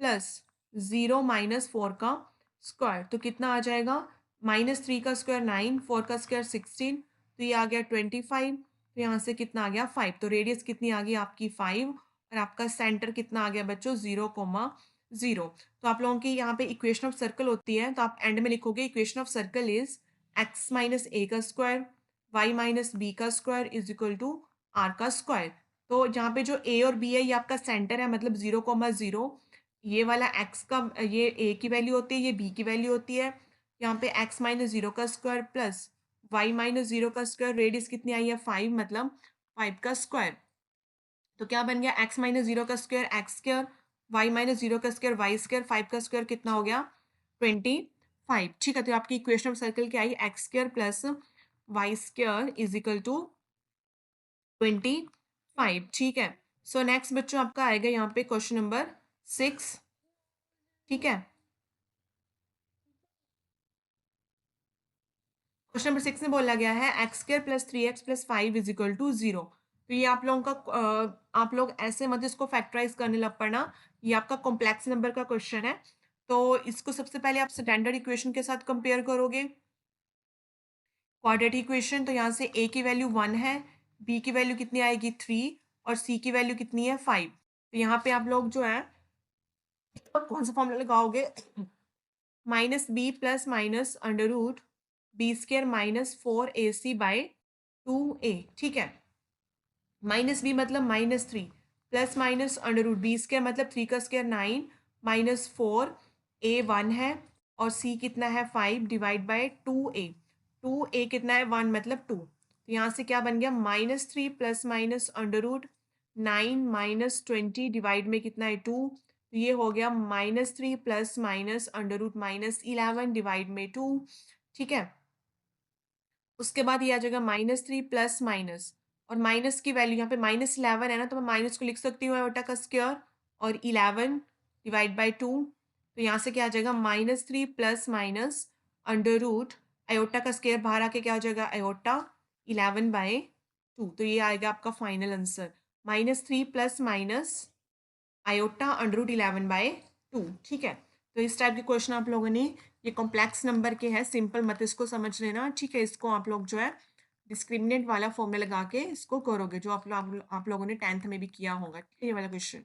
प्लस 0 - 4 का स्क्वायर, तो कितना आ जाएगा, -3 का स्क्वायर 9, 4 का स्क्वायर 16, तो ये आ गया 25। तो यहाँ से कितना आ गया, 5। तो रेडियस कितनी आ गई आपकी, 5, और आपका सेंटर कितना आ गया बच्चों, 0,0। तो आप लोगों की यहाँ पे इक्वेशन ऑफ सर्कल होती है, तो आप एंड में लिखोगे equation of circle is x - a का स्क्वायर y - b का square is equal to r का स्क्वायर। तो जहाँ पे जो a और b है, ये आपका सेंटर है, मतलब 0,0। ये वाला x का, ये a की वैल्यू होती है, ये b की वैल्यू होती है। यहाँ पे x - 0 का स्क्वायर प्लस y - 0 का स्क्वायर, रेडियस कितनी आई है, 5, मतलब 5 का स्क्वायर। तो क्या बन गया, x - 0 का स्क्वायर एक्स स्क्वायर, y - 0 का स्क्वायर वाई स्क्वायर, 5 का स्क्वायर कितना हो गया, 25। ठीक है, तो आपकी इक्वेशन ऑफ सर्कल क्या आई, x square plus y square is equal to 25। ठीक है, सो नेक्स्ट बच्चों आपका आएगा यहाँ पे क्वेश्चन नंबर 6। ठीक है, क्वेश्चन नंबर 6 में बोला गया है x square plus 3x plus 5 is equal to 0। तो ये आप लोगों का आप लोग ऐसे मत इसको फैक्टराइज करने लग पड़ना, ये आपका कॉम्प्लेक्स नंबर का क्वेश्चन है। तो इसको सबसे पहले आप स्टैंडर्ड इक्वेशन के साथ कंपेयर करोगे, क्वाड्रेटिक इक्वेशन। तो यहाँ से a की वैल्यू 1 है, b की वैल्यू कितनी आएगी 3, और c की वैल्यू कितनी है 5। तो यहाँ पे आप लोग जो है कौन सा फॉर्मूला लगाओगे, -b plus minus under root b square -4ac/2a। ठीक है, -b मतलब -3 plus minus under root b square मतलब 3 का स्क्र 9 -4, a 1 है और c कितना है 5 /2a। 2a कितना है 1 मतलब 2। तो यहाँ से क्या बन गया, -3 plus minus under root 9 -20 divide में कितना है 2। तो ये हो गया -3 plus minus under root -11 divide में 2। ठीक है, उसके बाद ये आ जाएगा -3 प्लस माइनस, और माइनस की वैल्यू यहाँ पे -11 है ना, तो मैं माइनस को लिख सकती हूँ आयोटा का स्क्वायर, और 11 डिवाइड बाई 2। तो यहाँ से क्या आ जाएगा, -3 plus minus under root iota का स्क्वायर बाहर आके क्या हो जाएगा, आयोटा 11/2। तो ये आएगा आपका final answer, -3 plus minus iota under root 11/2। ठीक है, तो इस टाइप के क्वेश्चन आप लोगों ने, ये कॉम्प्लेक्स नंबर के हैं, सिंपल मत इसको समझ लेना। ठीक है, इसको आप लोग जो है डिस्क्रिमिनेंट वाला फॉर्मूला लगा के इसको करोगे, जो आप लोगों ने 10th में भी किया होगा। ठीक है, ये वाला क्वेश्चन।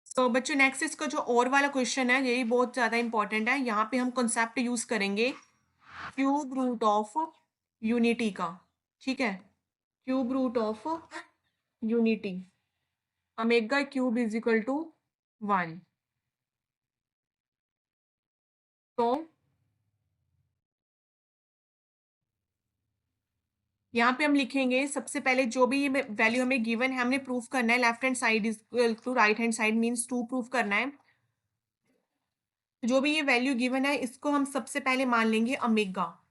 तो बच्चों नेक्स्ट इसका जो और वाला क्वेश्चन है, यही बहुत ज़्यादा इंपॉर्टेंट है। यहाँ पे हम कॉन्सेप्ट यूज करेंगे क्यूब रूट ऑफ यूनिटी का। ठीक है, cube root of unity, omega cube is equal to 1। तो यहाँ पे हम लिखेंगे सबसे पहले जो भी ये वैल्यू हमें गिवन है हमने प्रूफ करना है, left hand side is equal to right hand side means 2 proof करना है। जो भी ये वैल्यू गिवन है इसको हम सबसे पहले मान लेंगे ओमेगा।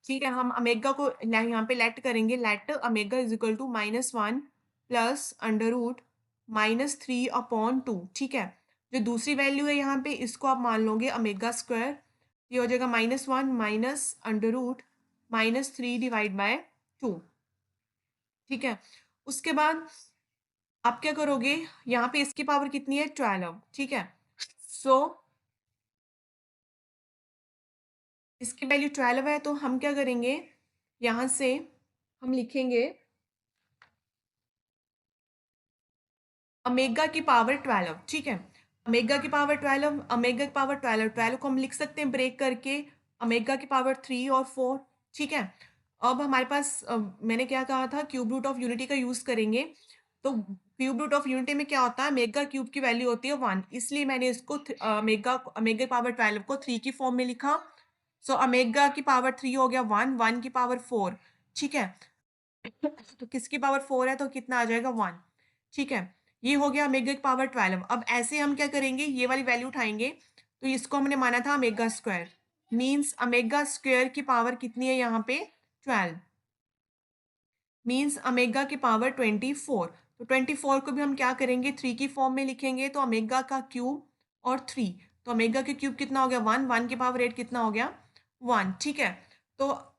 ठीक है, हम ओमेगा को यहाँ पे लेट करेंगे, let omega is equal to -1 plus under root -3/2। ठीक है, जो दूसरी वैल्यू है यहाँ पे इसको आप मान लोगे ओमेगा स्क्वायर, ये हो जाएगा -1 माइनस अंडर रूट -3/2। ठीक है, उसके बाद आप क्या करोगे, यहाँ पे इसकी पावर कितनी है 12। ठीक है, सो इसकी वैल्यू 12 है, तो हम क्या करेंगे, यहाँ से हम लिखेंगे ओमेगा की पावर 12। ठीक है, ओमेगा की पावर 12, ओमेगा की पावर 12, 12 को हम लिख सकते हैं ब्रेक करके ओमेगा की पावर 3 और 4। ठीक है, अब हमारे पास मैंने क्या कहा था, क्यूब रूट ऑफ यूनिटी का यूज करेंगे। तो क्यूब रूट ऑफ यूनिटी में क्या होता है, मेगा क्यूब की वैल्यू होती है 1, इसलिए मैंने इसको मेगा ओमेगा पावर 12 को 3 की फॉर्म में लिखा। सो ओमेगा की पावर 3 हो गया 1, 1 की पावर 4। ठीक है, तो किसकी पावर 4 है तो कितना आ जाएगा 1। ठीक है, ये हो गया ओमेगा की पावर 12। अब ऐसे हम क्या करेंगे, ये वाली वैल्यू उठाएंगे, तो इसको हमने माना था omega square, means omega square की पावर कितनी है यहाँ पे 12, मीन्स ओमेगा की पावर 24। तो 24 को भी हम क्या करेंगे, 3 की फॉर्म में लिखेंगे, तो ओमेगा का क्यूब और 3, तो ओमेगा के क्यूब कितना हो गया 1, 1 की पावर 8 कितना हो गया 1। ठीक है, तो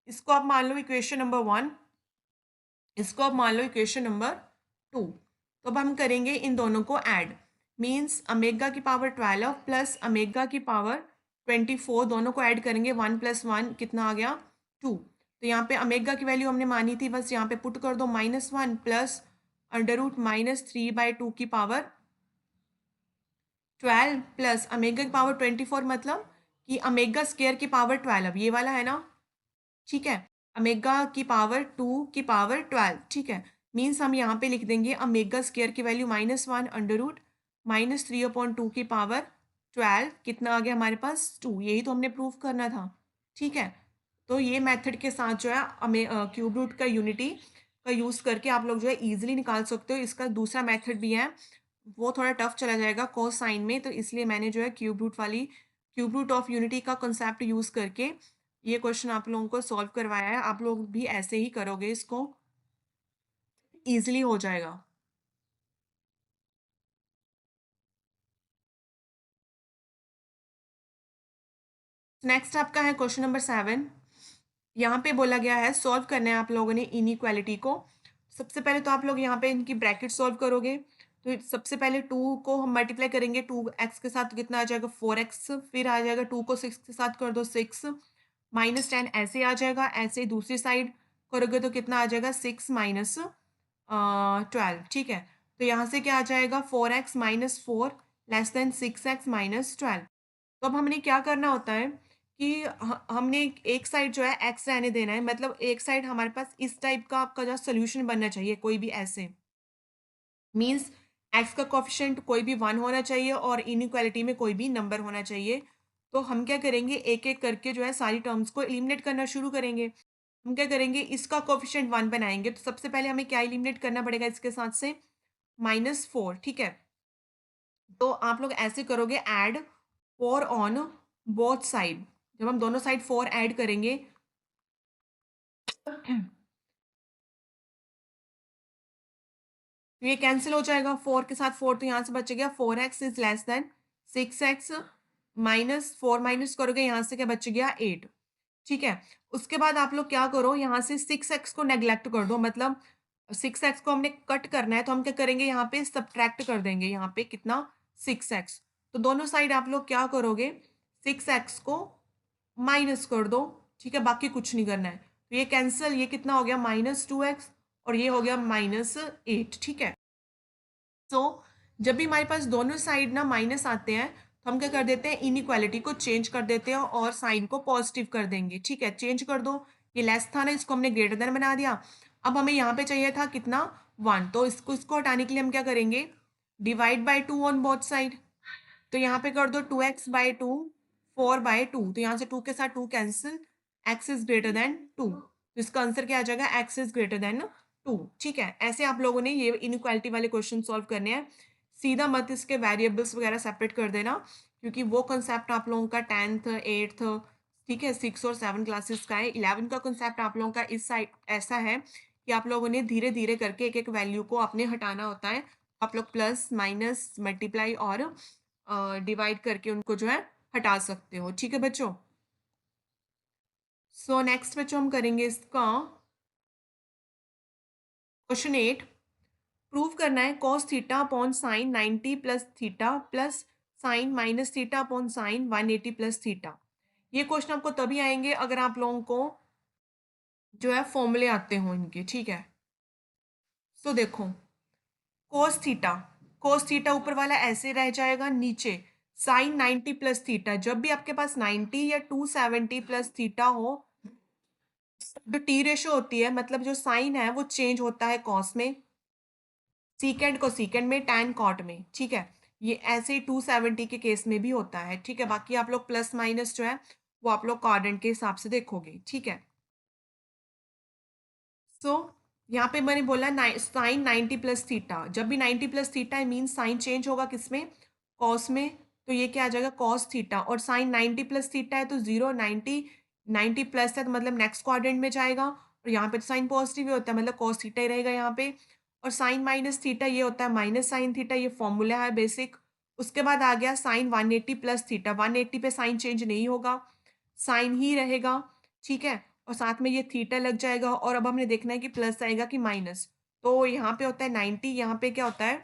इसको आप मान लो इक्वेशन नंबर 1, इसको आप मान लो इक्वेशन नंबर 2। तो अब हम करेंगे इन दोनों को ऐड, मीन्स ओमेगा की पावर 12 प्लस ओमेगा की पावर 24, दोनों को ऐड करेंगे, 1 + 1 कितना आ गया 2। तो यहाँ पे ओमेगा की वैल्यू हमने मानी थी, बस यहाँ पे पुट कर दो -1 प्लस अंडर रूट -3/2 की पावर 12 प्लस ओमेगा की पावर 24, मतलब कि ओमेगा स्क्वायर की पावर 12 ये वाला है ना। ठीक है, ओमेगा की पावर 2 की पावर 12। ठीक है, मीन्स हम यहाँ पे लिख देंगे ओमेगा स्क्वायर की वैल्यू -1 अंडर रूट -3/2 की पावर 12 कितना आ गया हमारे पास 2, यही तो हमने प्रूव करना था। ठीक है, तो ये मेथड के साथ जो है हमें क्यूब रूट का यूनिटी का यूज़ करके आप लोग जो है इजीली निकाल सकते हो। इसका दूसरा मेथड भी है, वो थोड़ा टफ चला जाएगा कोसाइन में, तो इसलिए मैंने जो है क्यूब रूट ऑफ यूनिटी का कंसेप्ट यूज़ करके ये क्वेश्चन आप लोगों को सॉल्व करवाया है। आप लोग भी ऐसे ही करोगे, इसको इजीली हो जाएगा। नेक्स्ट आपका है क्वेश्चन नंबर 7। यहाँ पे बोला गया है सॉल्व करना है आप लोगों ने इनइक्वालिटी को। सबसे पहले तो आप लोग यहाँ पे इनकी ब्रैकेट सॉल्व करोगे, तो सबसे पहले 2 को हम मल्टीप्लाई करेंगे 2x के साथ, तो कितना आ जाएगा 4x, फिर आ जाएगा 2 को 6 के साथ कर दो 6 -10 ऐसे आ जाएगा, ऐसे ही दूसरी साइड करोगे तो कितना आ जाएगा 6 -12। ठीक है, तो यहाँ से क्या आ जाएगा 4x - 4 < 6x - 12। तो अब हमने क्या करना होता है कि हमने एक साइड जो है x रहने देना है, मतलब एक साइड हमारे पास इस टाइप का आपका जो सोल्यूशन बनना चाहिए, कोई भी ऐसे, मीन्स x का कोफिशिएंट कोई भी 1 होना चाहिए और इनइक्वालिटी में कोई भी नंबर होना चाहिए। तो हम क्या करेंगे, एक एक करके जो है सारी टर्म्स को एलिमिनेट करना शुरू करेंगे। हम क्या करेंगे, इसका कोफिशिएंट 1 बनाएंगे, तो सबसे पहले हमें क्या एलिमिनेट करना पड़ेगा इसके साथ से -4। ठीक है, तो आप लोग ऐसे करोगे ऐड 4 ऑन बोथ साइड, जब हम दोनों साइड 4 ऐड करेंगे तो ये कैंसिल हो जाएगा, 4 के साथ 4 तो यहाँ से बच गया 4x is less than 6x, -4 minus करोगे यहाँ से क्या बच गया 8। ठीक है, उसके बाद आप लोग क्या करो, यहाँ से 6x को नेग्लेक्ट कर दो, मतलब 6x को हमने कट करना है, तो हम क्या करेंगे यहाँ पे सब्ट्रैक्ट कर देंगे, यहाँ पे कितना 6x। तो दोनों साइड आप लोग क्या करोगे, 6x को माइनस कर दो। ठीक है, बाकी कुछ नहीं करना है, तो ये कैंसिल, ये कितना हो गया -2x और ये हो गया -8। ठीक है, सो जब भी हमारे पास दोनों साइड ना माइनस आते हैं, तो हम क्या कर देते हैं, इनइक्वालिटी को चेंज कर देते हैं और साइन को पॉजिटिव कर देंगे। ठीक है, चेंज कर दो, ये लेस था ना, इसको हमने ग्रेटर देन बना दिया। अब हमें यहाँ पे चाहिए था कितना 1, तो इसको इसको हटाने के लिए हम क्या करेंगे, divide by 2 on both side. तो यहाँ पे कर दो 2x/2 4/2, तो यहाँ से 2 के साथ 2 cancel, x is greater then 2। तो इसका आंसर क्या आ जाएगा, एक्स इज ग्रेटर देन 2। ठीक है, ऐसे आप लोगों ने ये इनइक्वालिटी वाले क्वेश्चन सॉल्व करने हैं। सीधा मत इसके वेरिएबल्स वगैरह सेपरेट कर देना, क्योंकि वो कंसेप्ट आप लोगों का 10th 8th, ठीक है, 6 और 7 क्लासेस का है। 11 का कंसेप्ट आप लोगों का इस साइड ऐसा है कि आप लोगों ने धीरे धीरे करके एक एक वैल्यू को आपने हटाना होता है। आप लोग प्लस माइनस मल्टीप्लाई और डिवाइड करके उनको जो है हटा सकते हो। ठीक है बच्चों, सो नेक्स्ट बच्चों हम करेंगे इसका क्वेश्चन 8। प्रूव करना है cos theta upon sine 90 plus theta plus sign minus theta upon sine 180 plus theta. ये क्वेश्चन आपको तभी आएंगे अगर आप लोगों को जो है फॉर्मूले आते हो इनके। ठीक है, सो देखो कोस थीटा ऊपर वाला ऐसे रह जाएगा, नीचे साइन 90 प्लस थीटा। जब भी आपके पास 90 या 270 प्लस थीटा हो, जो टी रेशो होती है, मतलब जो साइन है वो चेंज होता है कॉस में, सीकेंड को सीकेंड में, टैन कॉट में। ठीक है, ये ऐसे ही 270 के केस में भी होता है। ठीक है, बाकी आप लोग प्लस माइनस जो है वो आप लोग क्वाड्रेंट के हिसाब से देखोगे। ठीक है, सो यहाँ पे मैंने बोला साइन 90 प्लस थीटा। जब भी 90 प्लस थीटा है मीन साइन चेंज होगा किसमें, कॉस में। तो ये क्या आ जाएगा, कॉस थीटा। और साइन 90 प्लस थीटा है तो 0 90 90 प्लस है तो मतलब नेक्स्ट क्वाड्रेंट में जाएगा। और यहाँ पे तो साइन पॉजिटिव ही होता है, मतलब कॉस थीटा ही रहेगा यहाँ पे। और साइन माइनस थीटा ये होता है माइनस साइन थीटा, ये फॉर्मूला है बेसिक। उसके बाद आ गया साइन 180 प्लस थीटा। 180 पे साइन चेंज नहीं होगा, साइन ही रहेगा। ठीक है, और साथ में ये थीटा लग जाएगा। और अब हमने देखना है कि प्लस आएगा कि माइनस। तो यहाँ पे होता है 90, यहाँ पे क्या होता है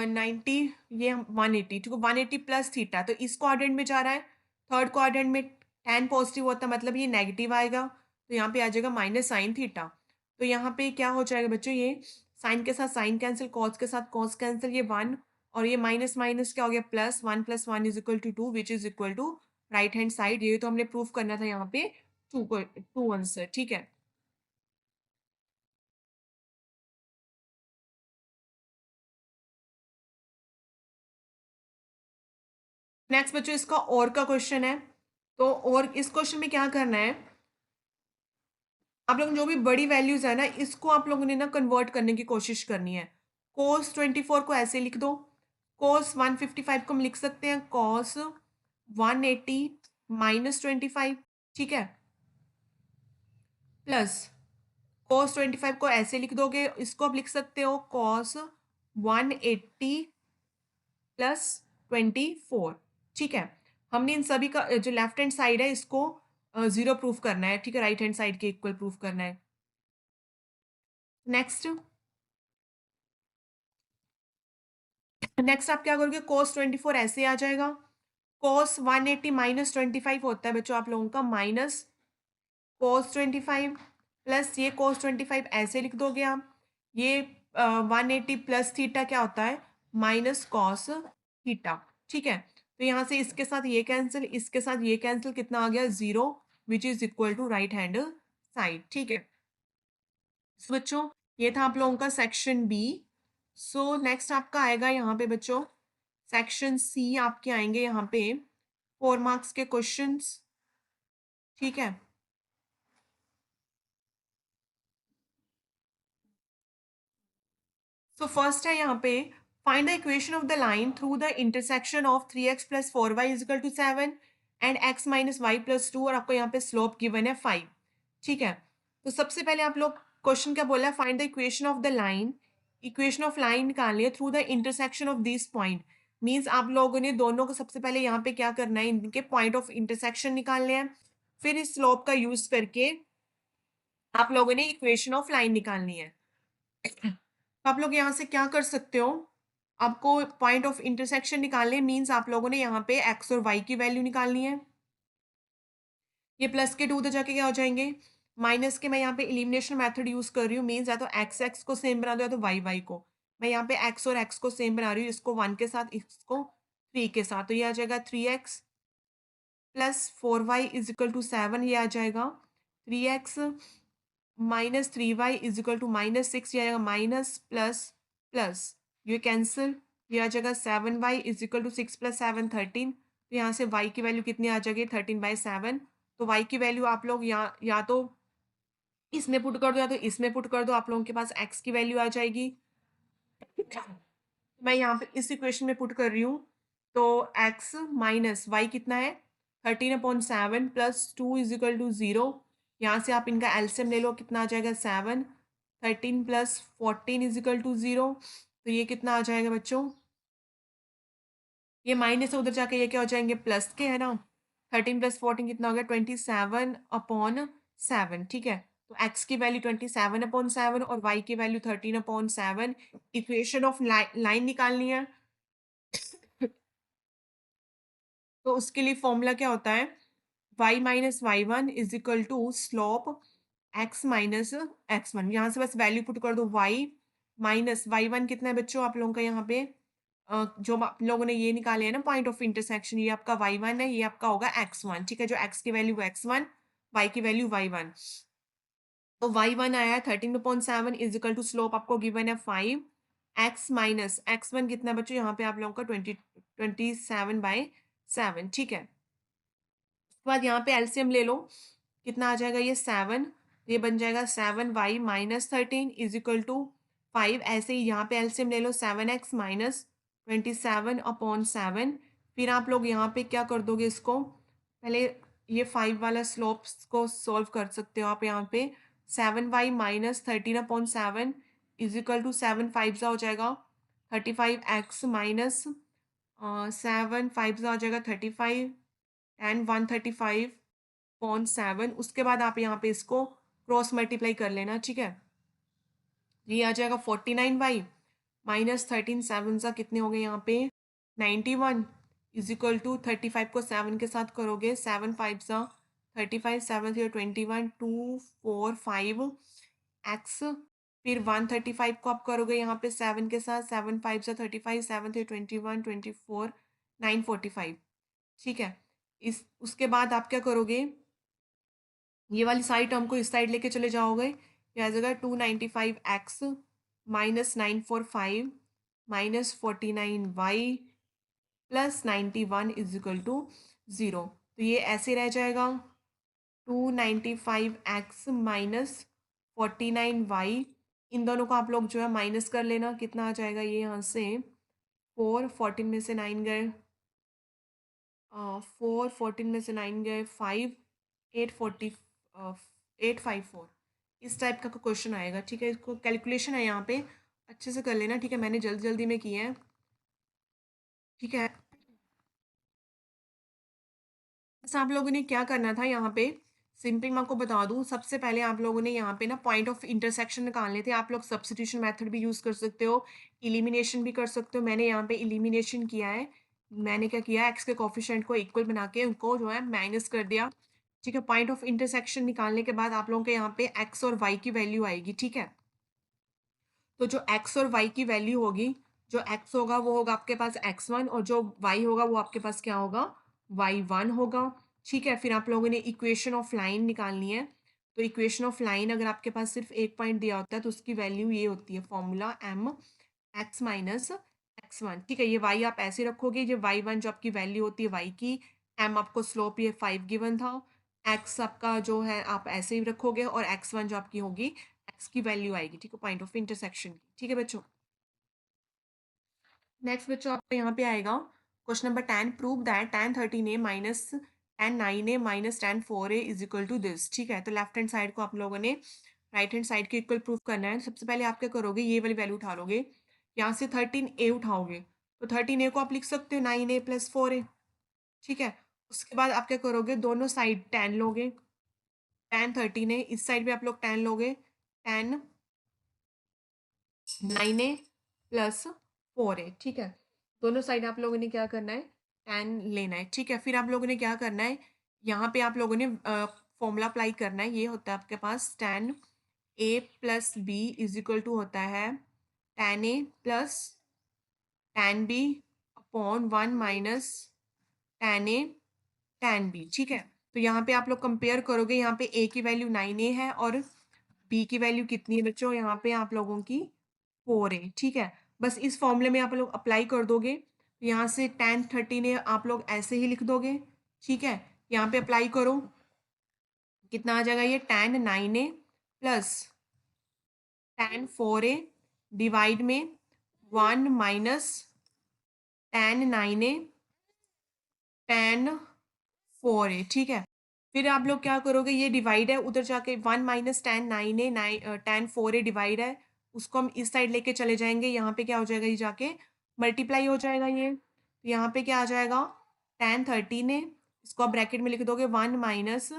90, ये 180। ठीक है, 180 प्लस थीटा तो इस क्वाड्रेंट में जा रहा है। थर्ड क्वाड्रेंट में टैन पॉजिटिव होता है, मतलब ये नेगेटिव आएगा। तो यहाँ पे आ जाएगा माइनस साइन थीटा। तो यहाँ पे क्या हो जाएगा बच्चों, ये साइन के साथ साइन कैंसिल, कॉस के साथ कॉस कैंसिल, ये 1। और ये माइनस माइनस क्या हो गया, plus 1 plus 1 is equal to 2 which is equal to right hand side. ये तो हमने प्रूफ करना था यहाँ पे 2 को 2 आंसर। ठीक है, नेक्स्ट बच्चों इसका और का क्वेश्चन है। तो और इस क्वेश्चन में क्या करना है, आप लोग जो भी बड़ी वैल्यूज है ना, इसको आप लोगों ने ना कन्वर्ट करने की कोशिश करनी है। कोस 24 को ऐसे लिख दो, कोस 155 को हम लिख सकते हैं कॉस 180 माइनस 25। ठीक है, प्लस कॉस 25 को ऐसे लिख दोगे, इसको आप लिख सकते हो कॉस 180 प्लस 24। ठीक है, हमने इन सभी का जो लेफ्ट हैंड साइड है इसको जीरो प्रूफ करना है। ठीक है, राइट हैंड साइड के इक्वल प्रूफ करना है। नेक्स्ट नेक्स्ट आप क्या करोगे, cos 24 ऐसे आ जाएगा। cos 180 माइनस 25 होता है बच्चों आप लोगों का माइनस cos 25 प्लस ये cos 25 ऐसे लिख दोगे आप। ये 180 प्लस थीटा क्या होता है, माइनस कॉस थीटा। ठीक है, तो यहाँ से इसके साथ ये कैंसिल, इसके साथ ये कैंसिल, कितना आ गया, 0 which is equal to right hand side. ठीक है, So, बच्चों ये था आप लोगों का सेक्शन बी। सो नेक्स्ट आपका आएगा यहाँ पे बच्चों सेक्शन सी। आपके आएंगे यहाँ पे 4 मार्क्स के क्वेश्चंस। ठीक है, सो फर्स्ट है यहाँ पे find the equation of the line through the intersection of 3x plus 4y is equal to 7 and x minus y plus 2। और आपको यहाँ पे स्लोप गिवन है 5। ठीक है, तो सबसे पहले आप लोग क्वेश्चन क्या बोला है, find the equation of the line. Equation of line निकालनी है through the intersection of this point. Means आप लोगों ने दोनों को सबसे पहले यहाँ पे क्या करना है, इनके पॉइंट ऑफ इंटरसेक्शन निकालने हैं। फिर इस स्लोप का यूज करके आप लोगों ने इक्वेशन ऑफ लाइन निकालनी है। तो आप लोग यहाँ से क्या कर सकते हो, आपको पॉइंट ऑफ इंटरसेक्शन निकालने मीन्स आप लोगों ने यहाँ पे एक्स और वाई की वैल्यू निकालनी है। ये प्लस के टू उधर जाके क्या हो जाएंगे, माइनस के। मैं यहाँ पे एलिमिनेशन मेथड यूज कर रही हूँ, मीन्स या तो एक्स एक्स को सेम बना दो या तो वाई वाई को। मैं यहाँ पे एक्स और एक्स को सेम बना रही हूँ, इसको 1 के साथ, इसको 3 के साथ। तो ये आ जाएगा 3x plus 4y is equal to 7। ये आ जाएगा 3x minus 3y is equal to minus 6। ये आएगा माइनस प्लस प्लस, ये कैंसिल। ये आ जाएगा 7y is equal to 6 plus 7 13। तो यहाँ से y की वैल्यू कितनी आ जाएगी 13/7। तो y की वैल्यू आप लोग या तो इसमें पुट कर दो या तो इसमें पुट कर दो, आप लोगों के पास x की वैल्यू आ जाएगी। मैं यहाँ पे इस इक्वेशन में पुट कर रही हूँ, तो x माइनस वाई कितना है 13/7 प्लस 2 इज इक्वल टू 0। यहाँ से आप इनका एलसीएम ले लो, कितना आ जाएगा 7। 13 प्लस 14 इज इक्वल टू 0। तो ये कितना आ जाएगा बच्चों, ये माइनस से उधर जाके ये क्या हो जाएंगे प्लस के, है ना। 13 प्लस 14 कितना हो गया 27/7, ठीक है। तो x की वैल्यू 27/7 और y की वैल्यू 13/7। इक्वेशन ऑफ लाइन निकालनी है। तो उसके लिए फॉर्मूला क्या होता है, y minus y one is equal to slope x minus x1। यहाँ से बस वैल्यू पुट कर दो, y माइनस वाई वन कितना है बच्चों आप लोगों का यहाँ पे, जो आप लोगों ने ये निकाले है ना पॉइंट ऑफ इंटरसेक्शन, ये आपका y1 है, ये आपका होगा x1, ठीक है। जो x की वैल्यू x1, y की वैल्यू y1। तो y1 आया है 13/7 इज इक्वल टू स्लोप आपको गिवन है 5। x माइनस x1 कितना है बच्चों यहाँ पे आप लोगों का 27/7, ठीक है। उसके बाद यहाँ पे एलसीएम ले लो, कितना आ जाएगा ये 7, ये बन जाएगा 7y minus 13 is equal to 5। ऐसे ही यहाँ पे एलसीएम ले लो 7x माइनस 27/7। फिर आप लोग यहाँ पे क्या कर दोगे, इसको पहले ये 5 वाला स्लोप्स को सॉल्व कर सकते हो आप। यहाँ पे 7y minus 13/7 is equal to 7 5 हो जाएगा 35x माइनस 7 5 हो जाएगा 35 एंड 135/7। उसके बाद आप यहाँ पे इसको क्रॉस मल्टीप्लाई कर लेना, ठीक है। ये आ जाएगा 49y माइनस 13 7 सा कितने हो गए यहाँ पे 91 इज इक्वल टू 35 को 7 के साथ करोगे 7 5 सा 35 7 0 21 2 4 5 x। फिर 135 को आप करोगे यहाँ पे 7 के साथ 7 5 सा 35 7 3 21 24 9 45, ठीक है। इस उसके बाद आप क्या करोगे, ये वाली साइड टर्म को इस साइड लेके चले जाओगे, ये आ जाएगा 295x minus 945 minus 49y plus 91 is equal to 0। तो ये ऐसे रह जाएगा 295x माइनस 49y। इन दोनों को आप लोग जो है माइनस कर लेना, कितना आ जाएगा ये यहाँ से 4 14 में से 9 गए, 4 14 में से 9 गए 5 840 854। इस टाइप का क्वेश्चन आएगा, ठीक है। इसको कैलकुलेशन है यहाँ पे अच्छे से कर लेना, ठीक है। मैंने जल्दी जल्दी में किया है, ठीक है। बस आप लोगों ने क्या करना था यहाँ पे, सिंपल मैं आपको बता दूँ, सबसे पहले आप लोगों ने यहाँ पे ना पॉइंट ऑफ इंटरसेक्शन निकालने थे। आप लोग सब्स्टिट्यूशन मेथड भी यूज़ कर सकते हो, इलिमिनेशन भी कर सकते हो। मैंने यहाँ पे इलिमिनेशन किया है। मैंने क्या किया, एक्स के कोफिशिएंट को इक्वल बना के उनको जो है माइनस कर दिया, ठीक है। पॉइंट ऑफ इंटरसेक्शन निकालने के बाद आप लोगों के यहाँ पे एक्स और वाई की वैल्यू आएगी, ठीक है। तो जो एक्स और वाई की वैल्यू होगी, जो एक्स होगा वो होगा आपके पास x1 और जो वाई होगा वो आपके पास क्या होगा y1 होगा, ठीक है। फिर आप लोगों ने इक्वेशन ऑफ लाइन निकालनी है। तो इक्वेशन ऑफ लाइन अगर आपके पास सिर्फ एक पॉइंट दिया होता है तो उसकी वैल्यू ये होती है formula m x minus x1, ठीक है। ये y आप ऐसे रखोगे, ये y1 जो आपकी वैल्यू होती है y की, m आपको स्लोप ये 5 गिवन था, x आपका जो है आप ऐसे ही रखोगे और x1 जो आपकी होगी x की वैल्यू आएगी, ठीक है, पॉइंट ऑफ इंटरसेक्शन की, ठीक है बच्चों। नेक्स्ट बच्चों आपको यहाँ पे आएगा question number 10, prove that tan 13a minus tan 9a minus tan 4a is equal to this, ठीक है। तो लेफ्ट हैंड साइड को आप लोगों ने राइट हैंड साइड के इक्वल प्रूव करना है। सबसे पहले आप क्या करोगे, ये वाली वैल्यू उठा लोगे, यहाँ से 13a उठाओगे तो 13a को आप लिख सकते हो 9a प्लस 4a, ठीक है। उसके बाद आप क्या करोगे, दोनों साइड tan लोगे, tan 13a, इस साइड भी आप लोग tan लोगे, tan 9a प्लस 4a, ठीक है। दोनों साइड आप लोगों ने क्या करना है, tan लेना है, ठीक है। फिर आप लोगों ने क्या करना है, यहाँ पे आप लोगों ने फॉर्मूला अप्लाई करना है। ये होता है आपके पास tan a plus b is equal to होता है tan a plus tan b upon 1 minus tan a tan b, ठीक है। तो यहाँ पे आप लोग कंपेयर करोगे, यहाँ पे a की वैल्यू 9a है और b की वैल्यू कितनी है बच्चों, यहाँ पे आप लोगों की 4a, ठीक है। बस इस फॉर्मूले में आप लोग अप्लाई कर दोगे तो यहाँ से tan 13 है आप लोग ऐसे ही लिख दोगे, ठीक है। यहाँ पे अप्लाई करो, कितना आ जाएगा ये tan 9a plus tan 4a divide में 1 minus tan 9a tan 4a, ठीक है। फिर आप लोग क्या करोगे, ये डिवाइड है उधर जाके 1 minus tan 9a tan 4a divide है, उसको हम इस साइड लेके चले जाएंगे, यहाँ पे क्या हो जाएगा, ये जाके मल्टीप्लाई हो जाएगा ये। तो यहाँ पे क्या आ जाएगा tan 13a, इसको आप ब्रैकेट में लिख दोगे 1 minus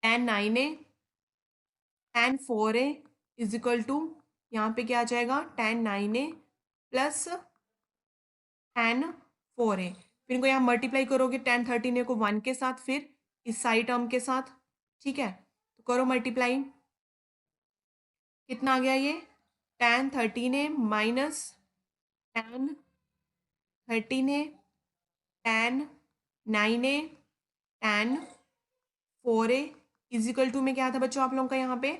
tan 9a tan 4a is equal to, यहाँ पे क्या आ जाएगा tan 9a plus tan 4a। फिर इनको यहाँ मल्टीप्लाई करोगे tan 13a को 1 के साथ, फिर इस सारी टर्म के साथ, ठीक है। तो करो मल्टीप्लाई, कितना आ गया ये tan 13a minus tan 13a tan 9a tan 4a is equal to में क्या था बच्चों आप लोगों का यहाँ पे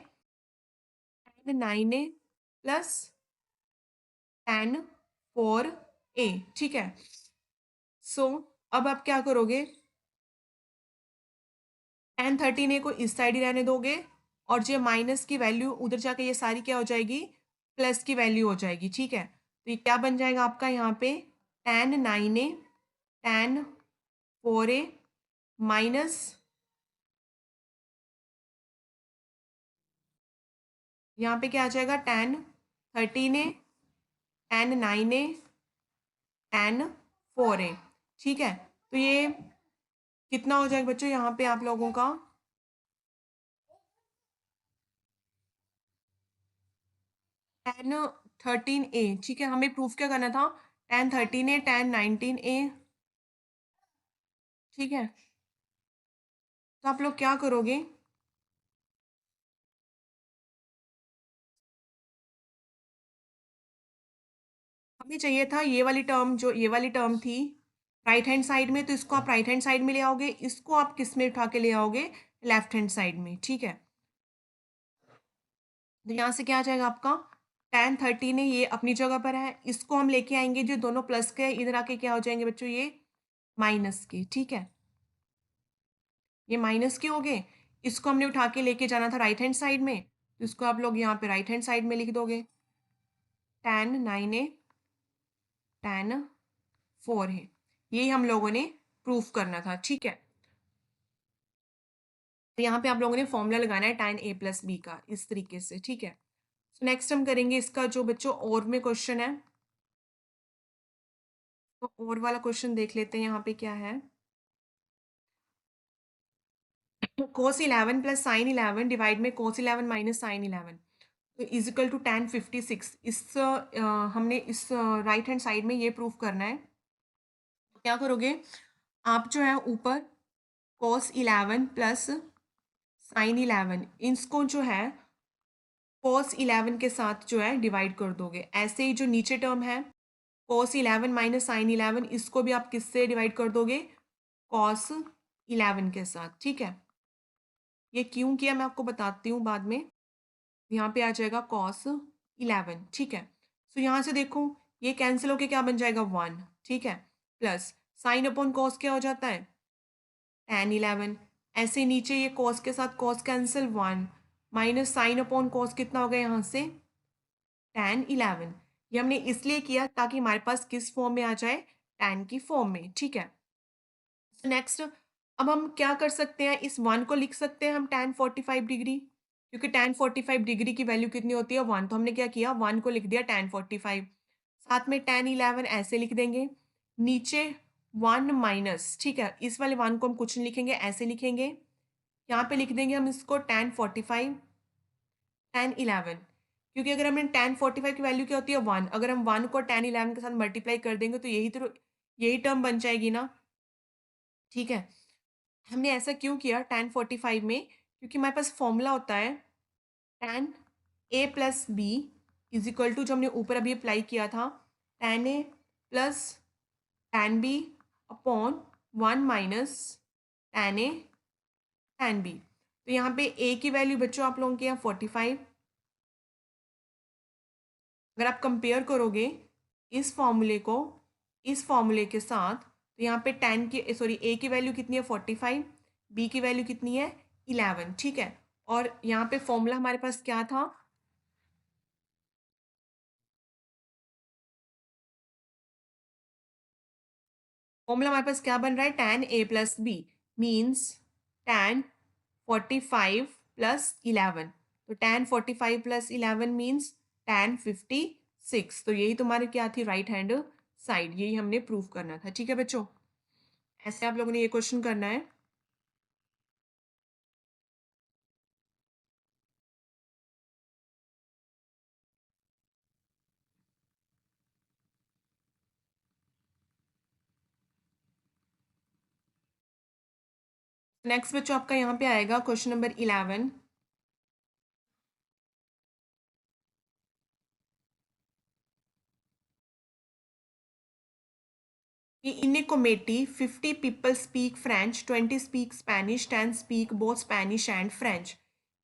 tan 9a plus tan 4a, ठीक है। सो अब आप क्या करोगे, tan 13a को इस साइड ही रहने दोगे, और जो माइनस की वैल्यू उधर जाके ये सारी क्या हो जाएगी, प्लस की वैल्यू हो जाएगी, ठीक है। तो ये क्या बन जाएगा आपका यहाँ पे tan 9a tan 4a minus, यहाँ पे क्या आ जाएगा tan 13a tan 9a tan 4a, ठीक है। तो ये कितना हो जाएगा बच्चों यहाँ पे आप लोगों का tan 13a, ठीक है। हमें प्रूफ क्या करना था, tan 13a tan 19a, ठीक है। तो आप लोग क्या करोगे, हमें चाहिए था ये वाली टर्म, जो ये वाली टर्म थी राइट हैंड साइड में, तो इसको आप राइट हैंड साइड में ले आओगे, इसको आप किस में उठा के ले आओगे, लेफ्ट हैंड साइड में, ठीक है। तो यहाँ से क्या आ जाएगा आपका tan 13 है, ये अपनी जगह पर है, इसको हम लेके आएंगे, जो दोनों प्लस के इधर आके क्या हो जाएंगे बच्चों, ये माइनस के, ठीक है। ये माइनस के हो गए, इसको हमने उठा के लेके जाना था राइट हैंड साइड में, तो इसको आप लोग यहाँ पे राइट हैंड साइड में लिख दोगे, tan 9a tan 4 है, यही हम लोगों ने प्रूफ करना था, ठीक है। तो यहाँ पे आप लोगों ने फॉर्मूला लगाना है tan a प्लस बी का, इस तरीके से, ठीक है। सो नेक्स्ट हम करेंगे इसका जो बच्चों और में क्वेश्चन है, तो और वाला क्वेश्चन देख लेते हैं यहाँ पे क्या है। cos 11 प्लस साइन 11 डिवाइड में cos 11 माइनस साइन 11 तो इज इक्वल टू tan 56, इस हमने इस राइट हैंड साइड में ये प्रूफ करना है। क्या करोगे आप, जो है ऊपर cos 11 प्लस साइन 11 इसको जो है cos 11 के साथ जो है डिवाइड कर दोगे, ऐसे ही जो नीचे टर्म है cos 11 माइनस साइन 11 इसको भी आप किससे डिवाइड कर दोगे, cos 11 के साथ, ठीक है। ये क्यों किया मैं आपको बताती हूँ बाद में। यहाँ पे आ जाएगा cos 11, ठीक है। सो यहाँ से देखो ये कैंसिल होके क्या बन जाएगा 1, ठीक है, प्लस साइन अपॉन कॉस क्या हो जाता है tan 11, ऐसे नीचे ये कॉस के साथ cos cancel 1 minus sine upon cos कितना हो गया यहाँ से tan 11। ये हमने इसलिए किया ताकि हमारे पास किस फॉर्म में आ जाए, tan की फॉर्म में, ठीक है। नेक्स्ट अब हम क्या कर सकते हैं, इस 1 को लिख सकते हैं हम tan 45 डिग्री, क्योंकि tan 45 डिग्री की वैल्यू कितनी होती है 1, तो हमने क्या किया 1 को लिख दिया tan 45, साथ में tan 11 ऐसे लिख देंगे, नीचे 1 माइनस, ठीक है, इस वाले 1 को हम कुछ नहीं लिखेंगे ऐसे लिखेंगे, यहाँ पे लिख देंगे हम इसको tan 45 tan 11, क्योंकि अगर हमने tan 45 की वैल्यू क्या होती है 1, अगर हम 1 को tan 11 के साथ मल्टीप्लाई कर देंगे तो यही टर्म बन जाएगी ना, ठीक है। हमने ऐसा क्यों किया tan 45 में, क्योंकि हमारे पास फॉर्मूला होता है tan a plus b is equal to, जो हमने ऊपर अभी अप्लाई किया था tan a plus tan b upon 1 minus tan a tan b। तो यहाँ पे a की वैल्यू बच्चों आप लोगों के यहाँ 45, अगर आप कंपेयर करोगे इस फॉर्मूले के साथ, तो यहाँ पे 10 की सॉरी ए की वैल्यू कितनी है 45, बी की वैल्यू कितनी है 11, ठीक है। और यहाँ पे फॉर्मूला हमारे पास क्या था, फॉर्मूला हमारे पास क्या बन रहा है, tan a plus b means tan 45 plus 11, तो tan 45 प्लस 11 मीन्स tan 56, तो यही तुम्हारी क्या थी, राइट हैंड साइड, यही हमने प्रूव करना था, ठीक है बच्चों। ऐसे आप लोगों ने ये क्वेश्चन करना है। नेक्स्ट बच्चों आपका यहाँ पे आएगा question number 11। In a committee, 50 people speak French, 20 speak Spanish, 10 speak both Spanish and French.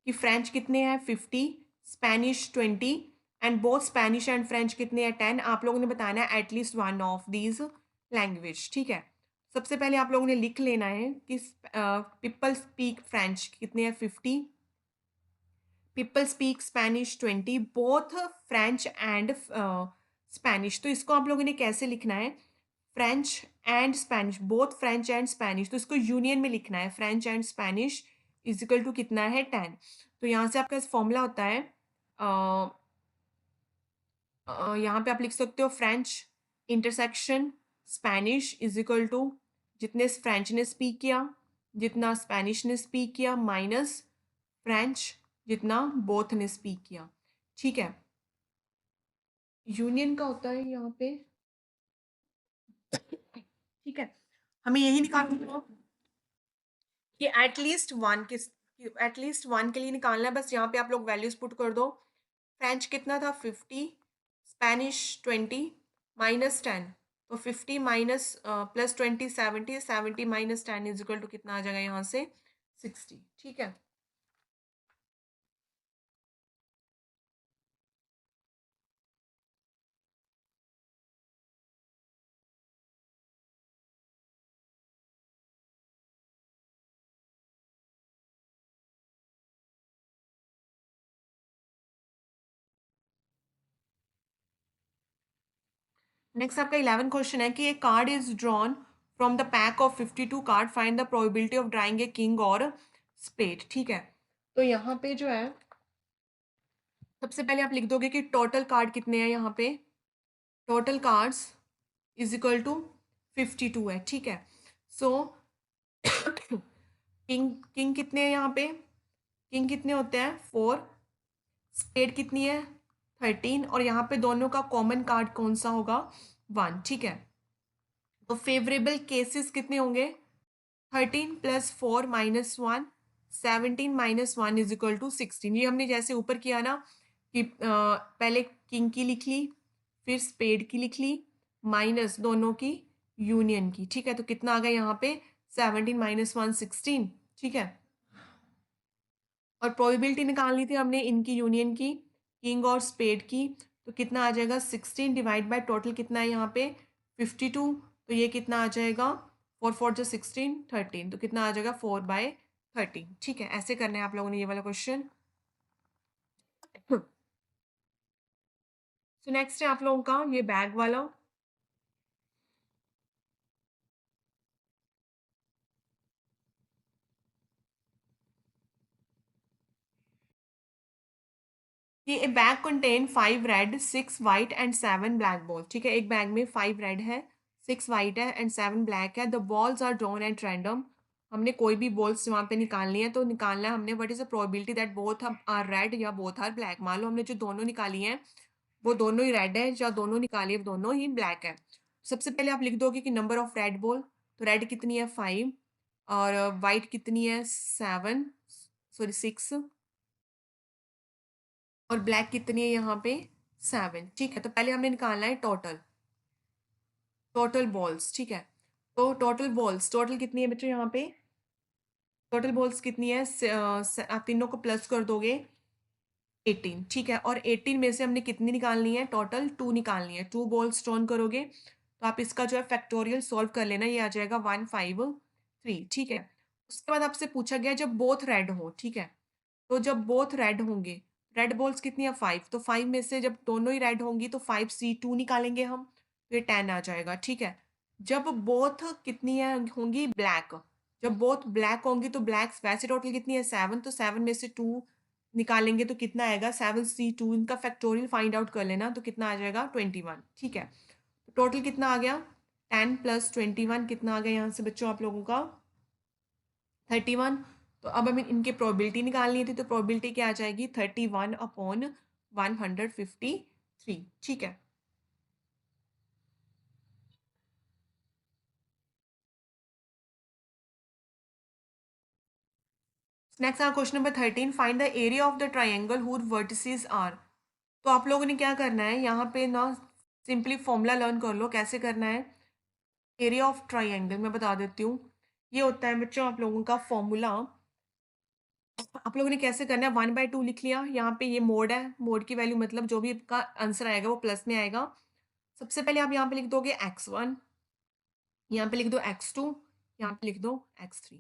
कि फ्रेंच कितने हैं 50, Spanish 20 and both Spanish and French कितने हैं 10। आप लोगों ने बताना है at least one of these language, ठीक है। सबसे पहले आप लोगों ने लिख लेना है कि पीपल स्पीक फ्रेंच कितने हैं 50, people speak Spanish 20, both French and Spanish. तो इसको आप लोगों ने कैसे लिखना है, French and Spanish, both French and Spanish, तो इसको यूनियन में लिखना है, French and Spanish is equal to कितना है 10। तो यहाँ से आपका फॉर्मूला होता है, यहाँ पे आप लिख सकते हो French intersection Spanish is equal to जितने फ्रेंच ने स्पीक किया, जितना स्पेनिश ने स्पीक किया, माइनस फ्रेंच जितना बोथ ने स्पीक किया, ठीक है। यूनियन का होता है यहाँ पे, ठीक है। हमें यही निकालना है कि एटलीस्ट वन के लिए निकालना है, बस यहाँ पे आप लोग वैल्यूज पुट कर दो। फ्रेंच कितना था 50, स्पेनिश 20 माइनस 10, तो 50 minus plus 20 70, 70 minus 10 is equal to कितना आ जाएगा यहाँ से 60, ठीक है। नेक्स्ट आपका 11 क्वेश्चन है कि एक card is drawn from the pack of 52 card, find the probability of drawing a king और स्पेड, ठीक है। तो यहाँ पे जो है सबसे पहले आप लिख दोगे कि टोटल कार्ड कितने हैं, यहाँ पे total cards is equal to 52 है, ठीक है। सो किंग किंग कितने हैं यहाँ पे, किंग कितने होते हैं 4, स्पेड कितनी है 13, और यहाँ पे दोनों का कॉमन कार्ड कौन सा होगा 1, ठीक है। तो फेवरेबल केसेस कितने होंगे 13 plus 4 minus 1, 17 minus 1 is equal to 16। ये हमने जैसे ऊपर किया ना कि पहले किंग की लिख ली, फिर स्पेड की लिख ली, माइनस दोनों की यूनियन की, ठीक है। तो कितना आ गया यहाँ पे 17 माइनस 1 16, ठीक है। और प्रोबेबिलिटी निकालनी थी हमने इनकी यूनियन की, किंग और स्पेड की, तो कितना आ जाएगा 16 डिवाइड बाय टोटल कितना है यहाँ पे 52, तो ये कितना आ जाएगा 4 4 जो 16 13, तो कितना आ जाएगा 4/13, ठीक है। ऐसे करना है आप लोगों ने ये वाला क्वेश्चन। सो नेक्स्ट है आप लोगों का ये बैग वाला, ये ए bag contain 5 red 6 white and 7 black ball, ठीक है। एक बैग में 5 रेड है, 6 वाइट है एंड 7 ब्लैक है। The balls are drawn at random, हमने कोई भी बॉल्स वहाँ पे निकालनी है, तो निकालना है हमने what is the probability that both are red या बोथ आर ब्लैक। मान लो हमने जो दोनों निकाली हैं वो दोनों ही रेड है, या दोनों निकाली है दोनों ही ब्लैक है। सबसे पहले आप लिख दोगे कि नंबर ऑफ रेड बॉल, तो रेड कितनी है 5 और वाइट कितनी है 7 सॉरी 6 और ब्लैक कितनी है यहाँ पे 7, ठीक है। तो पहले हमने निकालना है टोटल, टोटल बॉल्स, ठीक है। तो टोटल बॉल्स टोटल कितनी है बच्चों यहाँ पे, टोटल बॉल्स कितनी है आप तीनों को प्लस कर दोगे 18, ठीक है। और 18 में से हमने कितनी निकालनी है? टोटल 2 निकालनी है। 2 बॉल्स टर्न करोगे तो आप इसका जो है फैक्टोरियल सॉल्व कर लेना, ये आ जाएगा 153, ठीक है। उसके बाद आपसे पूछा गया जब बोथ रेड हो, ठीक है। तो जब बोथ रेड होंगे, रेड बॉल्स कितनी है? 5, तो 5 में से जब दोनों ही रेड होंगी तो 5C2 निकालेंगे हम, तो ये 10 आ जाएगा, ठीक है। जब बोथ कितनी है होंगी? ब्लैक, जब बोथ ब्लैक होंगी तो ब्लैक्स वैसे टोटल कितनी है? 7, तो 7 में से 2 निकालेंगे तो कितना आएगा? 7C2, इनका फैक्टोरियल फाइंड आउट कर लेना, तो कितना आ जाएगा? 21, ठीक है। टोटल कितना आ गया? 10 + 21 कितना आ गया यहाँ से बच्चों आप लोगों का? 31। तो अब हमें इनकी प्रोबेबिलिटी निकालनी थी, तो प्रोबेबिलिटी क्या आ जाएगी? 31/153, ठीक है। Next are question number 13, find the area of the triangle whose vertices are. तो आप लोगों ने क्या करना है यहाँ पे ना, सिंपली फॉर्मूला लर्न कर लो कैसे करना है। एरिया ऑफ ट्राइंगल मैं बता देती हूँ, ये होता है बच्चों आप लोगों का फॉर्मूला। आप लोगों ने कैसे करना है, 1/2 लिख लिया, यहाँ पे ये मोड है, मोड की वैल्यू मतलब जो भी आपका आंसर आएगा वो प्लस में आएगा। सबसे पहले आप यहाँ पे लिख दोगे x1, यहाँ पे लिख दो x2, यहाँ पे लिख दो x3,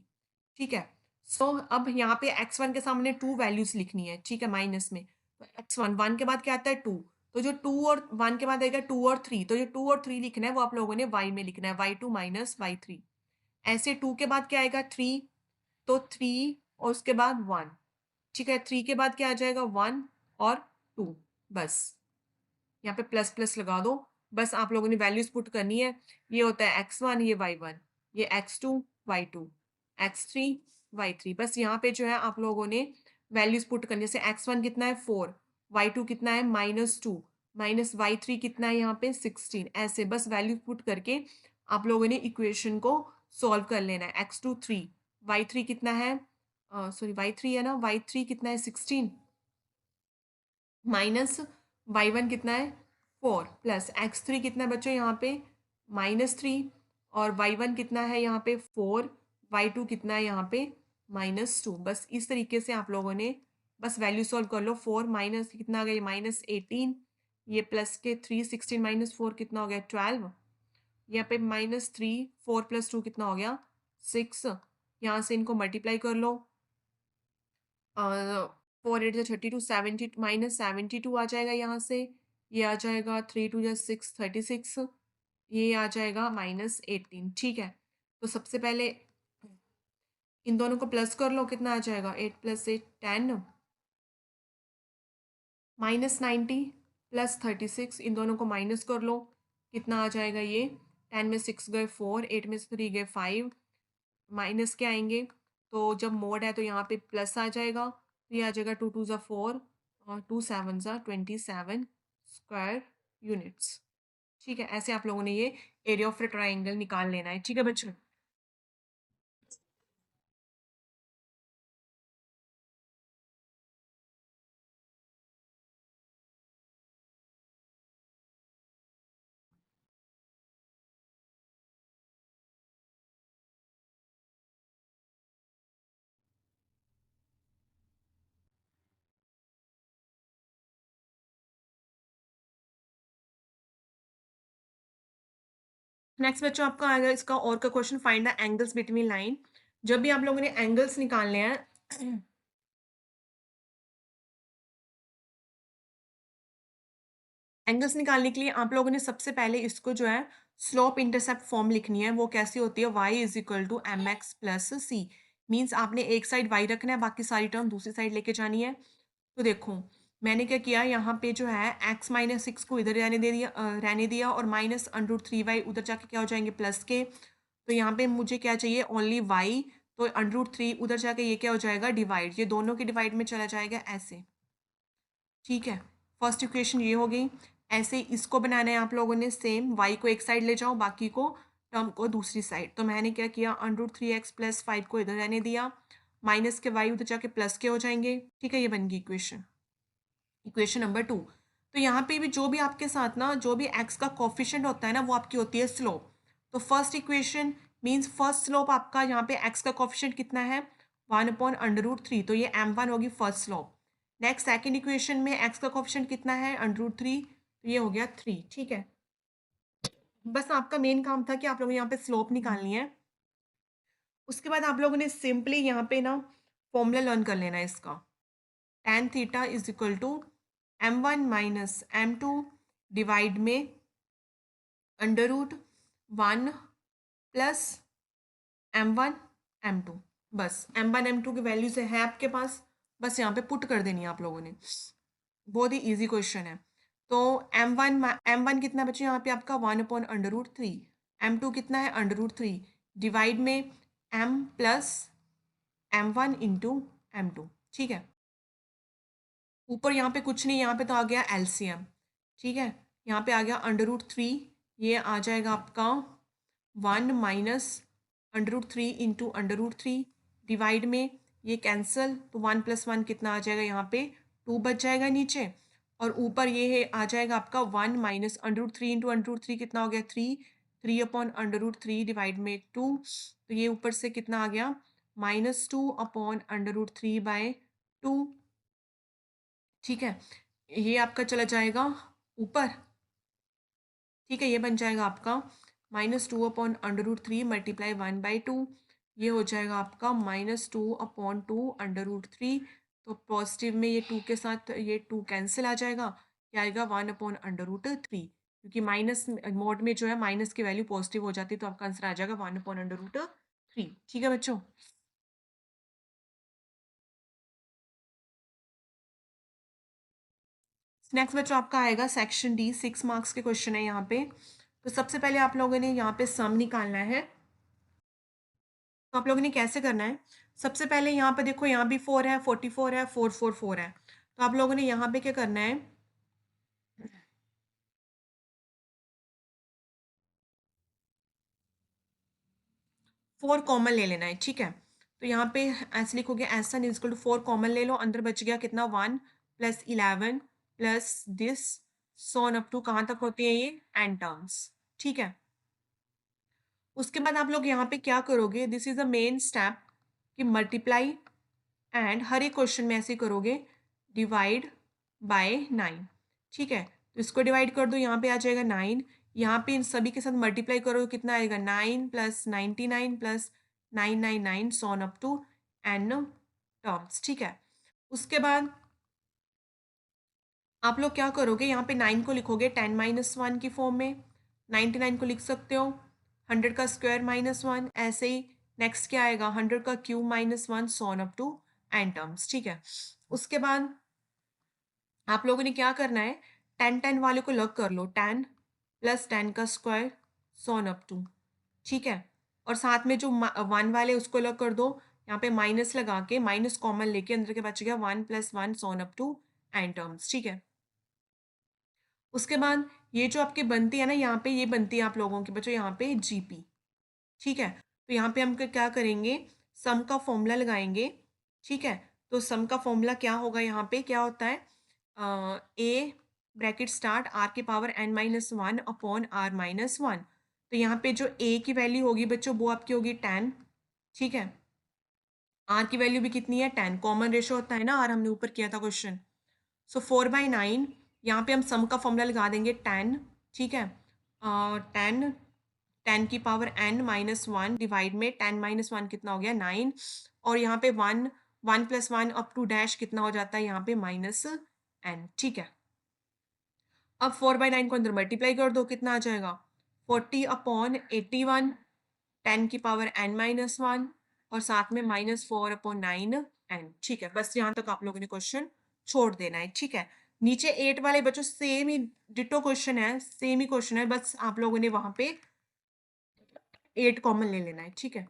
ठीक है। सो अब यहाँ पे x1 के सामने 2 वैल्यूज लिखनी है, ठीक है, माइनस में। तो x1 1 के बाद क्या आता है? 2, तो जो 2 और 1 के बाद आएगा 2 और 3, तो जो 2 और 3 लिखना है वो आप लोगों ने y में लिखना है, y2 - y3। ऐसे 2 के बाद क्या आएगा? 3, तो 3 और उसके बाद 1, ठीक है। 3 के बाद क्या आ जाएगा? 1 और 2, बस यहाँ पे प्लस प्लस लगा दो। बस आप लोगों ने वैल्यूज पुट करनी है। ये होता है x1, ये y1, ये x2, y2, x3, y3। बस यहाँ पे जो है आप लोगों ने वैल्यूज पुट करनी है। जैसे x1 कितना है? 4, y2 कितना है? -2, -y3 कितना है यहाँ पे? 16। ऐसे बस वैल्यूज पुट करके आप लोगों ने इक्वेशन को सॉल्व कर लेना है। x2 3, y3 कितना है? सॉरी y3 है ना, y3 कितना है? 16, माइनस y1 कितना है? 4, प्लस x3 कितना है बच्चों यहाँ पे? -3, और y1 कितना है यहाँ पे? 4, y2 कितना है यहाँ पे? -2। बस इस तरीके से आप लोगों ने बस वैल्यू सॉल्व कर लो। 4 माइनस कितना आ गया? -18, ये प्लस के 3, 16 - 4 कितना हो गया? 12, यहाँ पे -3, 4 + 2 कितना हो गया? 6। यहाँ से इनको मल्टीप्लाई कर लो, 4 8 32, 70 -72 आ जाएगा यहाँ से। ये आ जाएगा 3 2 6 36, ये आ जाएगा -18, ठीक है। तो सबसे पहले इन दोनों को प्लस कर लो, कितना आ जाएगा? 8 + 8 10, -90 + 36, इन दोनों को माइनस कर लो, कितना आ जाएगा? ये 10 में 6 गए 4, 8 में से 3 गए 5, माइनस के आएंगे, तो जब मोड है तो यहाँ पे प्लस आ जाएगा, तो ये आ जाएगा 2 2 4 और 2 7 27 स्क्वायर यूनिट्स, ठीक है। ऐसे आप लोगों ने ये एरिया ऑफ द ट्राइंगल निकाल लेना है, ठीक है बच्चों। नेक्स्ट बच्चों आपका आएगा इसका और का question, find the angles between line. जब भी आप लोगों ने एंगल्स निकालने हैं एंगल्स निकालने के लिए आप लोगों ने सबसे पहले इसको जो है स्लोप इंटरसेप्ट फॉर्म लिखनी है। वो कैसी होती है? y = mx + c। मीन्स आपने एक साइड y रखना है, बाकी सारी टर्म दूसरी साइड लेके जानी है। तो देखो मैंने क्या किया, यहाँ पे जो है x - 6 को इधर रहने दिया और -√3y उधर जाके क्या हो जाएंगे? प्लस के। तो यहाँ पे मुझे क्या चाहिए? ओनली y, तो √3 उधर जाके ये क्या हो जाएगा? डिवाइड, ये दोनों के डिवाइड में चला जाएगा ऐसे, ठीक है। फर्स्ट इक्वेशन ये हो गई। ऐसे ही इसको बनाना है आप लोगों ने सेम, y को एक साइड ले जाओ, बाकी को टर्म को दूसरी साइड। तो मैंने क्या किया, √3x + 5 को इधर रहने दिया, माइनस के y उधर जाके प्लस के हो जाएंगे, ठीक है। ये बन गई इक्वेशन, इक्वेशन नंबर 2। तो यहाँ पे भी जो भी आपके साथ ना जो भी x का कोफिशिएंट होता है ना, वो आपकी होती है स्लोप। तो first equation means first slope आपका यहाँ पे x का कोफिशिएंट कितना है? 1/√3, तो ये m1 होगी first slope. Next second equation में एक्स का कोएफिशिएंट कितना है, √3, तो ये हो गया 3, ठीक है। बस आपका मेन काम था कि आप लोगों ने यहाँ पे स्लोप निकालनी है। उसके बाद आप लोगों ने सिंपली यहाँ पे ना फॉर्मूला लर्न कर लेना है इसका। tan theta is equal to m1 minus m2 divide में √1 प्लस m1 m2। बस m1 m2 की वैल्यू से है आपके पास, बस यहाँ पे पुट कर देनी है आप लोगों ने। बहुत ही इजी क्वेश्चन है। तो m1 कितना बचे यहाँ पे आपका 1/√3, m2 कितना है √3 डिवाइड में m plus m1 into m2, ठीक है। ऊपर यहाँ पे कुछ नहीं, यहाँ पे तो आ गया एलसीएम, ठीक है। यहाँ पे आ गया √3, ये आ जाएगा आपका 1 माइनस √3 इंटू √3 डिवाइड में ये कैंसिल, तो 1 + 1 कितना आ जाएगा यहाँ पे 2 बच जाएगा नीचे, और ऊपर ये है आ जाएगा आपका 1 माइनस √3 इंटू √3 कितना हो गया 3/√3 डिवाइड में 2, तो ये ऊपर से कितना आ गया -2/√3/2, ठीक है। ये आपका चला जाएगा ऊपर, ठीक है। ये बन जाएगा आपका -2/√3 मल्टीप्लाई 1/2, ये हो जाएगा आपका -2/2 √3। तो पॉजिटिव में ये 2 के साथ ये 2 कैंसिल आ जाएगा, ये आएगा 1/√3, क्योंकि माइनस मोड में जो है माइनस की वैल्यू पॉजिटिव हो जाती है, तो आपका आंसर आ जाएगा 1/√3, ठीक है बच्चों। नेक्स्ट बच्चों आपका आएगा सेक्शन डी, 6 मार्क्स के क्वेश्चन है यहाँ पे। तो सबसे पहले आप लोगों ने यहाँ पे सम निकालना है। तो आप लोगों ने कैसे करना है, सबसे पहले यहाँ पे देखो, यहाँ भी 4 है, 44 है, 4 है। तो आप लोगों ने यहाँ पे क्या करना है, फोर कॉमन ले लेना है, ठीक है। तो यहाँ पे ऐसे लिखोगे S1 is equal to 4 common ले लो, अंदर बच गया कितना 1 + 11 plus this, sum up to कहाँ तक होती है ये एन टर्म्स, ठीक है। उसके बाद आप लोग यहाँ पे क्या करोगे, this is a main step कि मल्टीप्लाई एंड हर एक क्वेश्चन में ऐसे करोगे डिवाइड बाय 9, ठीक है। तो इसको डिवाइड कर दो, यहाँ पे आ जाएगा 9, यहाँ पे इन सभी के साथ मल्टीप्लाई करो तो कितना आएगा 9 + 99 + 999 sum up to n terms, ठीक है। उसके बाद आप लोग क्या करोगे, यहाँ पे 9 को लिखोगे 10 - 1 की फॉर्म में, 99 को लिख सकते हो 100 का स्क्वायर -1, ऐसे ही नेक्स्ट क्या आएगा 100 का cube -1 sum up to n terms, ठीक है। उसके बाद आप लोगों ने क्या करना है, 10 वाले को लग कर लो, 10 + 10 का स्क्वायर सॉन अप टू, ठीक है। और साथ में जो 1 वाले उसको लग कर दो, यहाँ पे माइनस लगा के माइनस कॉमन लेके अंदर के बच गया 1 + 1 sum up to n terms, ठीक है। उसके बाद ये जो आपकी बनती है ना, यहाँ पे ये बनती है आप लोगों की बच्चों यहाँ पे जीपी, ठीक है। तो यहाँ पे हम क्या करेंगे, सम का फॉर्मूला लगाएंगे, ठीक है। तो सम का फॉर्मूला क्या होगा, यहाँ पे क्या होता है, ए ब्रैकेट स्टार्ट r⁻1 तो यहाँ पे जो ए की वैल्यू होगी बच्चों वो आपकी होगी 10, ठीक है। आर की वैल्यू भी कितनी है 10, कॉमन रेशो होता है ना आर, हमने ऊपर किया था क्वेश्चन। सो 4/9, यहाँ पे हम सम का फॉर्मूला लगा देंगे 10, ठीक है। 10 10 की पावर n-1 डिवाइड में 10 - 1 कितना हो गया 9, और यहाँ पे 1 1 + 1 अप टू डैश कितना हो जाता है यहाँ पे -n, ठीक है। अब 4/9 को अंदर मल्टीप्लाई कर दो, कितना आ जाएगा 40/81, 10 की पावर n-1 और साथ में -4/9n, ठीक है। बस यहाँ तक आप लोगों ने क्वेश्चन छोड़ देना है, ठीक है। नीचे 8 वाले बच्चों सेम ही डिटो क्वेश्चन है, सेम ही क्वेश्चन है, बस आप लोगों ने वहां पे 8 कॉमन ले लेना है, ठीक है।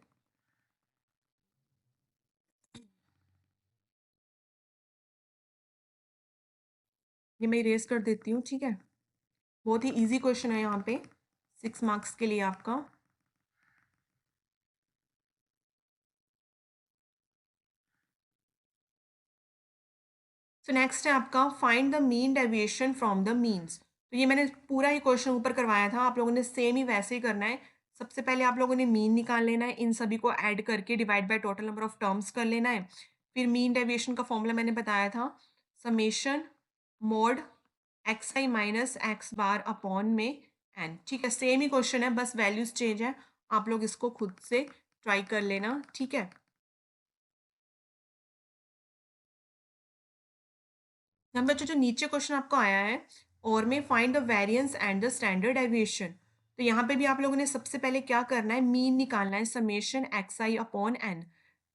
ये मैं इरेज कर देती हूँ, ठीक है। बहुत ही इजी क्वेश्चन है यहाँ पे 6 मार्क्स के लिए आपका। सो नेक्स्ट है आपका find the mean deviation from the means. तो ये मैंने पूरा ही क्वेश्चन ऊपर करवाया था, आप लोगों ने सेम ही वैसे ही करना है। सबसे पहले आप लोगों ने मीन निकाल लेना है, इन सभी को ऐड करके divide by total number of terms कर लेना है। फिर मीन डेविएशन का फॉर्मूला मैंने बताया था, समेशन मोड एक्स आई माइनस एक्स बार अपॉन में एन। ठीक है, सेम ही क्वेश्चन है, बस वैल्यूज चेंज है। आप लोग इसको खुद से ट्राई कर लेना। ठीक है, नंबर जो नीचे क्वेश्चन आपको आया है, और में find the variance and the standard deviation. तो यहाँ पे भी आप लोगों ने सबसे पहले क्या करना है, मीन निकालना है, summation x i upon n.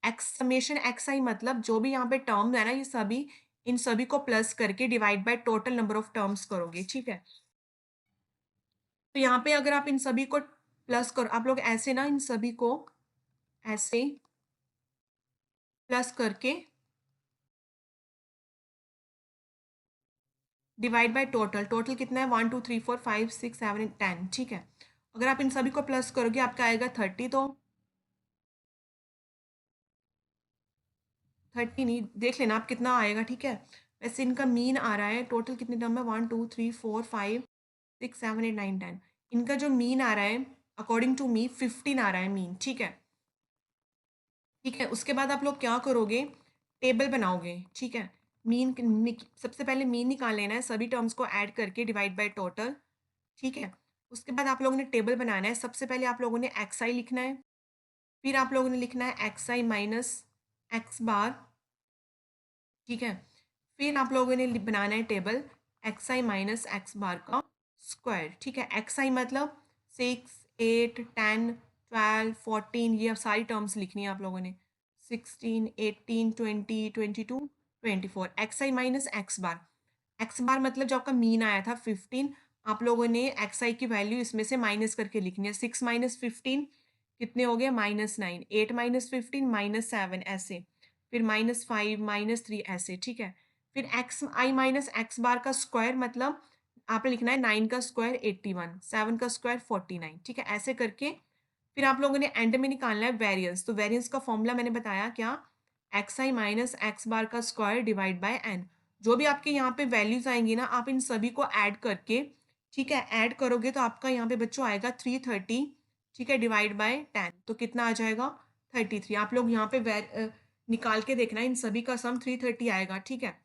X summation x i मतलब जो भी यहाँ पे टर्म है ना, ये सभी इन सभी को प्लस करके divide by total number of terms करोगे। ठीक है, तो यहाँ पे अगर आप इन सभी को प्लस करो, आप लोग ऐसे ना इन सभी को ऐसे प्लस करके डिवाइड बाय टोटल, टोटल कितना है 1 2 3 4 5 6 7 10। ठीक है, अगर आप इन सभी को प्लस करोगे आपका आएगा 30। तो 30 नहीं, देख लेना आप कितना आएगा। ठीक है, वैसे इनका मीन आ रहा है, टोटल कितने टर्म है 1 2 3 4 5 6 7 8 9 10। इनका जो मीन आ रहा है अकॉर्डिंग टू मी 15 आ रहा है मीन। ठीक है, ठीक है, उसके बाद आप लोग क्या करोगे, टेबल बनाओगे। ठीक है, सबसे पहले मीन निकाल लेना है, सभी टर्म्स को ऐड करके डिवाइड बाय टोटल। ठीक है, उसके बाद आप लोगों ने टेबल बनाना है। सबसे पहले आप लोगों ने एक्स आई लिखना है, फिर आप लोगों ने लिखना है एक्स आई माइनस एक्स बार। ठीक है, फिर आप लोगों ने बनाना है टेबल एक्स आई माइनस एक्स बार का स्क्वायर। ठीक है, एक्स आई मतलब 6 8 10 12 14, ये सारी टर्म्स लिखनी है आप लोगों ने, 16 18 20 22 24, एक्स आई माइनस एक्स बार। एक्स बार मतलब जो आपका मीन आया था 15, आप लोगों ने एक्स आई की वैल्यू इसमें से माइनस करके लिखनी है। 6 माइनस 15 कितने हो गए -9, 8 माइनस 15 -7 ऐसे, फिर -5 -3 ऐसे। ठीक है, फिर एक्स आई माइनस एक्स बार का स्क्वायर मतलब आपने लिखना है 9 का स्क्वायर 81, 7 का स्क्वायर 49। ठीक है, ऐसे करके फिर आप लोगों ने एंड में निकालना है वेरिएंस। तो वेरिएंस का फॉर्मूला मैंने बताया क्या, एक्स आई माइनस एक्स बार का स्क्वायर डिवाइड बाय एन। जो भी आपके यहाँ पे वैल्यूज आएंगी ना, आप इन सभी को ऐड करके, ठीक है, ऐड करोगे तो आपका यहाँ पे बच्चों आएगा 330। ठीक है, डिवाइड बाय 10 तो कितना आ जाएगा 33। आप लोग यहाँ पे निकाल के देखना, इन सभी का सम 330 आएगा। ठीक है,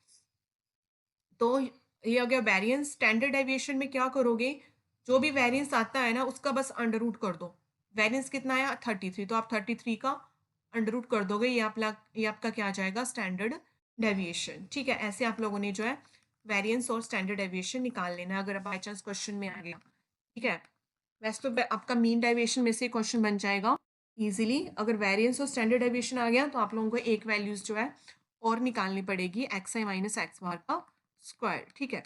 तो ये हो गया वेरिएंस। स्टैंडर्ड डेविएशन में क्या करोगे, जो भी वेरिएंस आता है ना उसका बस अंडर रूट कर दो। वेरिएंस कितना आया 33, तो आप 33 का अंडर रूट कर दोगे, ये आपका क्या आ जाएगा स्टैंडर्ड डेविएशन। ठीक है, ऐसे आप लोगों ने जो है वेरिएंस और स्टैंडर्ड डेविएशन निकाल लेना अगर बाई चांस क्वेश्चन में आ गया। ठीक है, वैसे तो आपका मीन डेविएशन में से क्वेश्चन बन जाएगा इजीली। अगर वेरिएंस और स्टैंडर्ड डेविएशन आ गया तो आप लोगों को एक वैल्यूज जो है और निकालनी पड़ेगी, एक्स आई माइनस एक्स बार का स्क्वायर। ठीक है,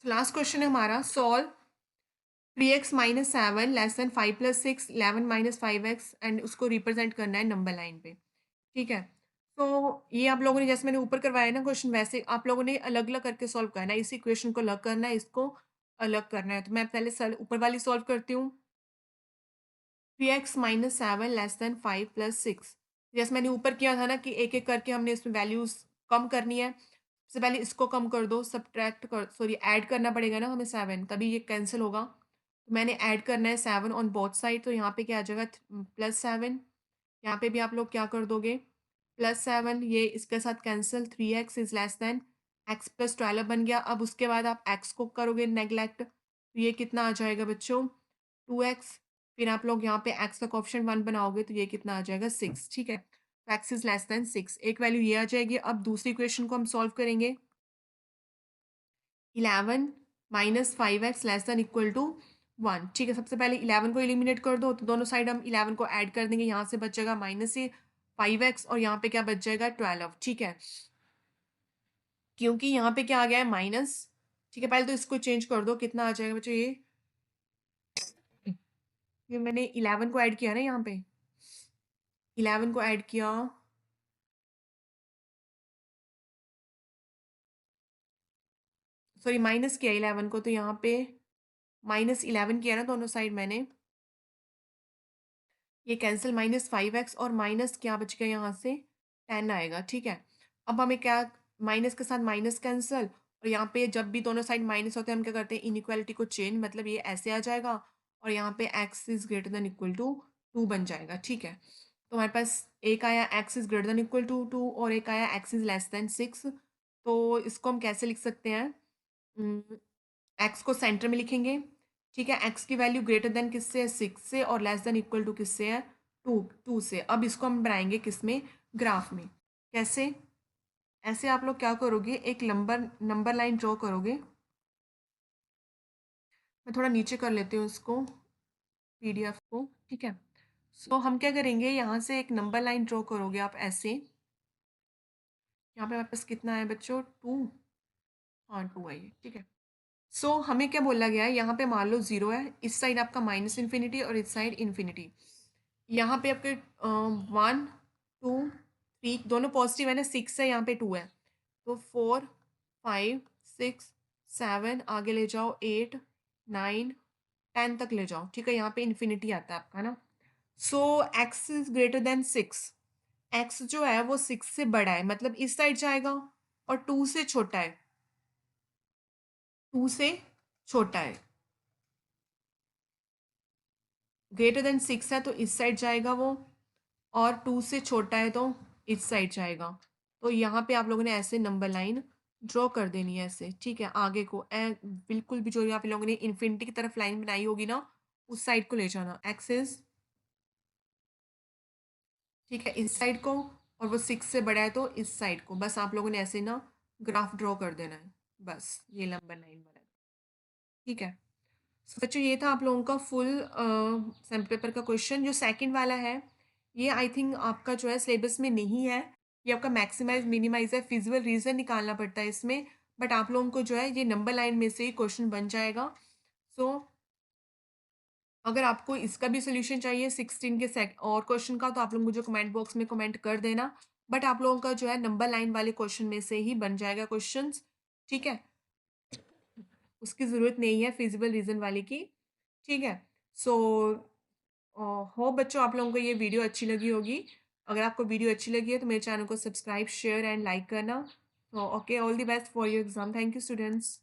लास्ट क्वेश्चन है हमारा, solve 3x minus 7 less than 5 plus 6 11 minus 5x, and उसको रिप्रेजेंट करना है नंबर लाइन पे। ठीक है, तो ये आप लोगों ने जैसे मैंने ऊपर करवाया ना क्वेश्चन, वैसे आप लोगों ने अलग अलग करके सॉल्व करना है। इसी इक्वेशन को अलग करना है, इसको अलग करना है। तो मैं पहले ऊपर वाली सॉल्व करती हूँ। 3x minus 7 less than 5 plus 6, जैसे मैंने ऊपर किया था ना कि एक एक करके हमने इसमें वैल्यूज कम करनी है। सबसे पहले इसको कम कर दो, सब्ट्रैक्ट कर, सॉरी ऐड करना पड़ेगा ना हमें 7, तभी ये कैंसिल होगा। तो मैंने ऐड करना है 7 ऑन बोथ साइड, तो यहाँ पे क्या आ जाएगा +7। यहाँ पे भी आप लोग क्या कर दोगे, +7, ये इसके साथ cancel, 3x is less than x plus 12 बन गया। अब उसके बाद आप x को करोगे नेग्लेक्ट, तो ये कितना आ जाएगा बच्चों 2x। फिर आप लोग यहाँ पे x का ऑप्शन 1 बनाओगे तो ये कितना आ जाएगा 6। ठीक है, तो x इज लेस देन 6, एक वैल्यू ये आ जाएगी। अब दूसरी इक्वेशन को हम सॉल्व करेंगे, 11 minus 5x less than equal to 1। ठीक है, सबसे पहले 11 को एलिमिनेट कर दो, तो दोनों साइड हम 11 को ऐड कर देंगे, यहाँ से बचेगा माइनस ये 5x और यहाँ पे क्या बच जाएगा 12। ठीक है, क्योंकि यहाँ पे क्या आ गया है माइनस। ठीक है, पहले तो इसको चेंज कर दो, कितना आ जाएगा बच्चों ये मैंने 11 को ऐड किया ना, यहाँ पे 11 को ऐड किया, सॉरी माइनस किया 11 को, तो यहाँ पे -11 किया ना दोनों साइड मैंने, ये कैंसिल, -5x और माइनस क्या बच गया यहाँ से 10 आएगा। ठीक है, अब हमें क्या, माइनस के साथ माइनस कैंसिल, और यहाँ पे जब भी दोनों साइड माइनस होते हैं हम क्या करते हैं, इनइक्वालिटी को चेंज, मतलब ये ऐसे आ जाएगा और यहाँ पे x is greater than equal to 2 बन जाएगा। ठीक है, तो हमारे पास एक आया x is greater than equal to 2 और एक आया एक्स इज लेस देन 6। तो इसको हम कैसे लिख सकते हैं, एक्स को सेंटर में लिखेंगे। ठीक है, एक्स की वैल्यू ग्रेटर देन किससे है, 6 से, और लेस देन इक्वल टू किससे है, 2 से। अब इसको हम बनाएंगे किसमें, ग्राफ में। कैसे, ऐसे आप लोग क्या करोगे, एक नंबर नंबर लाइन ड्रॉ करोगे। मैं थोड़ा नीचे कर लेती हूँ इसको, पीडीएफ को। ठीक है, सो हम क्या करेंगे, यहाँ से एक नंबर लाइन ड्रॉ करोगे आप ऐसे। यहाँ पे हमारे पास कितना है बच्चों, 2। हाँ 2 है ये। ठीक है, सो हमें क्या बोला गया है, यहाँ पे मान लो 0 है, इस साइड आपका माइनस इन्फिनिटी और इस साइड इन्फिनिटी। यहाँ पे आपके 1 2 3 दोनों पॉजिटिव है ना, 6 है, यहाँ पे 2 है, तो 4 5 6 7 आगे ले जाओ, 8 9 10 तक ले जाओ। ठीक है, यहाँ पे इन्फिनिटी आता है आपका ना। So x is greater than 6, x जो है वो 6 से बड़ा है, मतलब इस साइड जाएगा, और 2 से छोटा है, 2 से छोटा है। ग्रेटर देन 6 है तो इस साइड जाएगा वो, और 2 से छोटा है तो इस साइड जाएगा। तो यहाँ पे आप लोगों ने ऐसे नंबर लाइन ड्रॉ कर देनी है ऐसे। ठीक है, आगे को बिल्कुल भी जो आप लोगों ने इन्फिनिटी की तरफ लाइन बनाई होगी ना, उस साइड को ले जाना, एक्सेस। ठीक है, इस साइड को, और वो 6 से बड़ा है तो इस साइड को। बस आप लोगों ने ऐसे ना ग्राफ ड्रॉ कर देना है, बस ये नंबर लाइन बना। ठीक है, सो बच्चों ये था आप लोगों का फुल सैम्पल पेपर का क्वेश्चन। जो सेकंड वाला है ये आई थिंक आपका जो है सिलेबस में नहीं है, ये आपका मैक्सिमाइज मिनिमाइज है, फिजिबल रीजन निकालना पड़ता है इसमें, बट आप लोगों को जो है ये नंबर लाइन में से ही क्वेश्चन बन जाएगा। सो अगर आपको इसका भी सोल्यूशन चाहिए 16 के सेक और क्वेश्चन का, तो आप लोग मुझे कमेंट बॉक्स में कमेंट कर देना, बट आप लोगों का जो है नंबर लाइन वाले क्वेश्चन में से ही बन जाएगा क्वेश्चन। ठीक है, उसकी ज़रूरत नहीं है फिजिबल रीजन वाले की। ठीक है, सो हो बच्चों आप लोगों को ये वीडियो अच्छी लगी होगी। अगर आपको वीडियो अच्छी लगी है तो मेरे चैनल को सब्सक्राइब शेयर एंड लाइक करना। तो okay, all the best for your exam. Thank you students.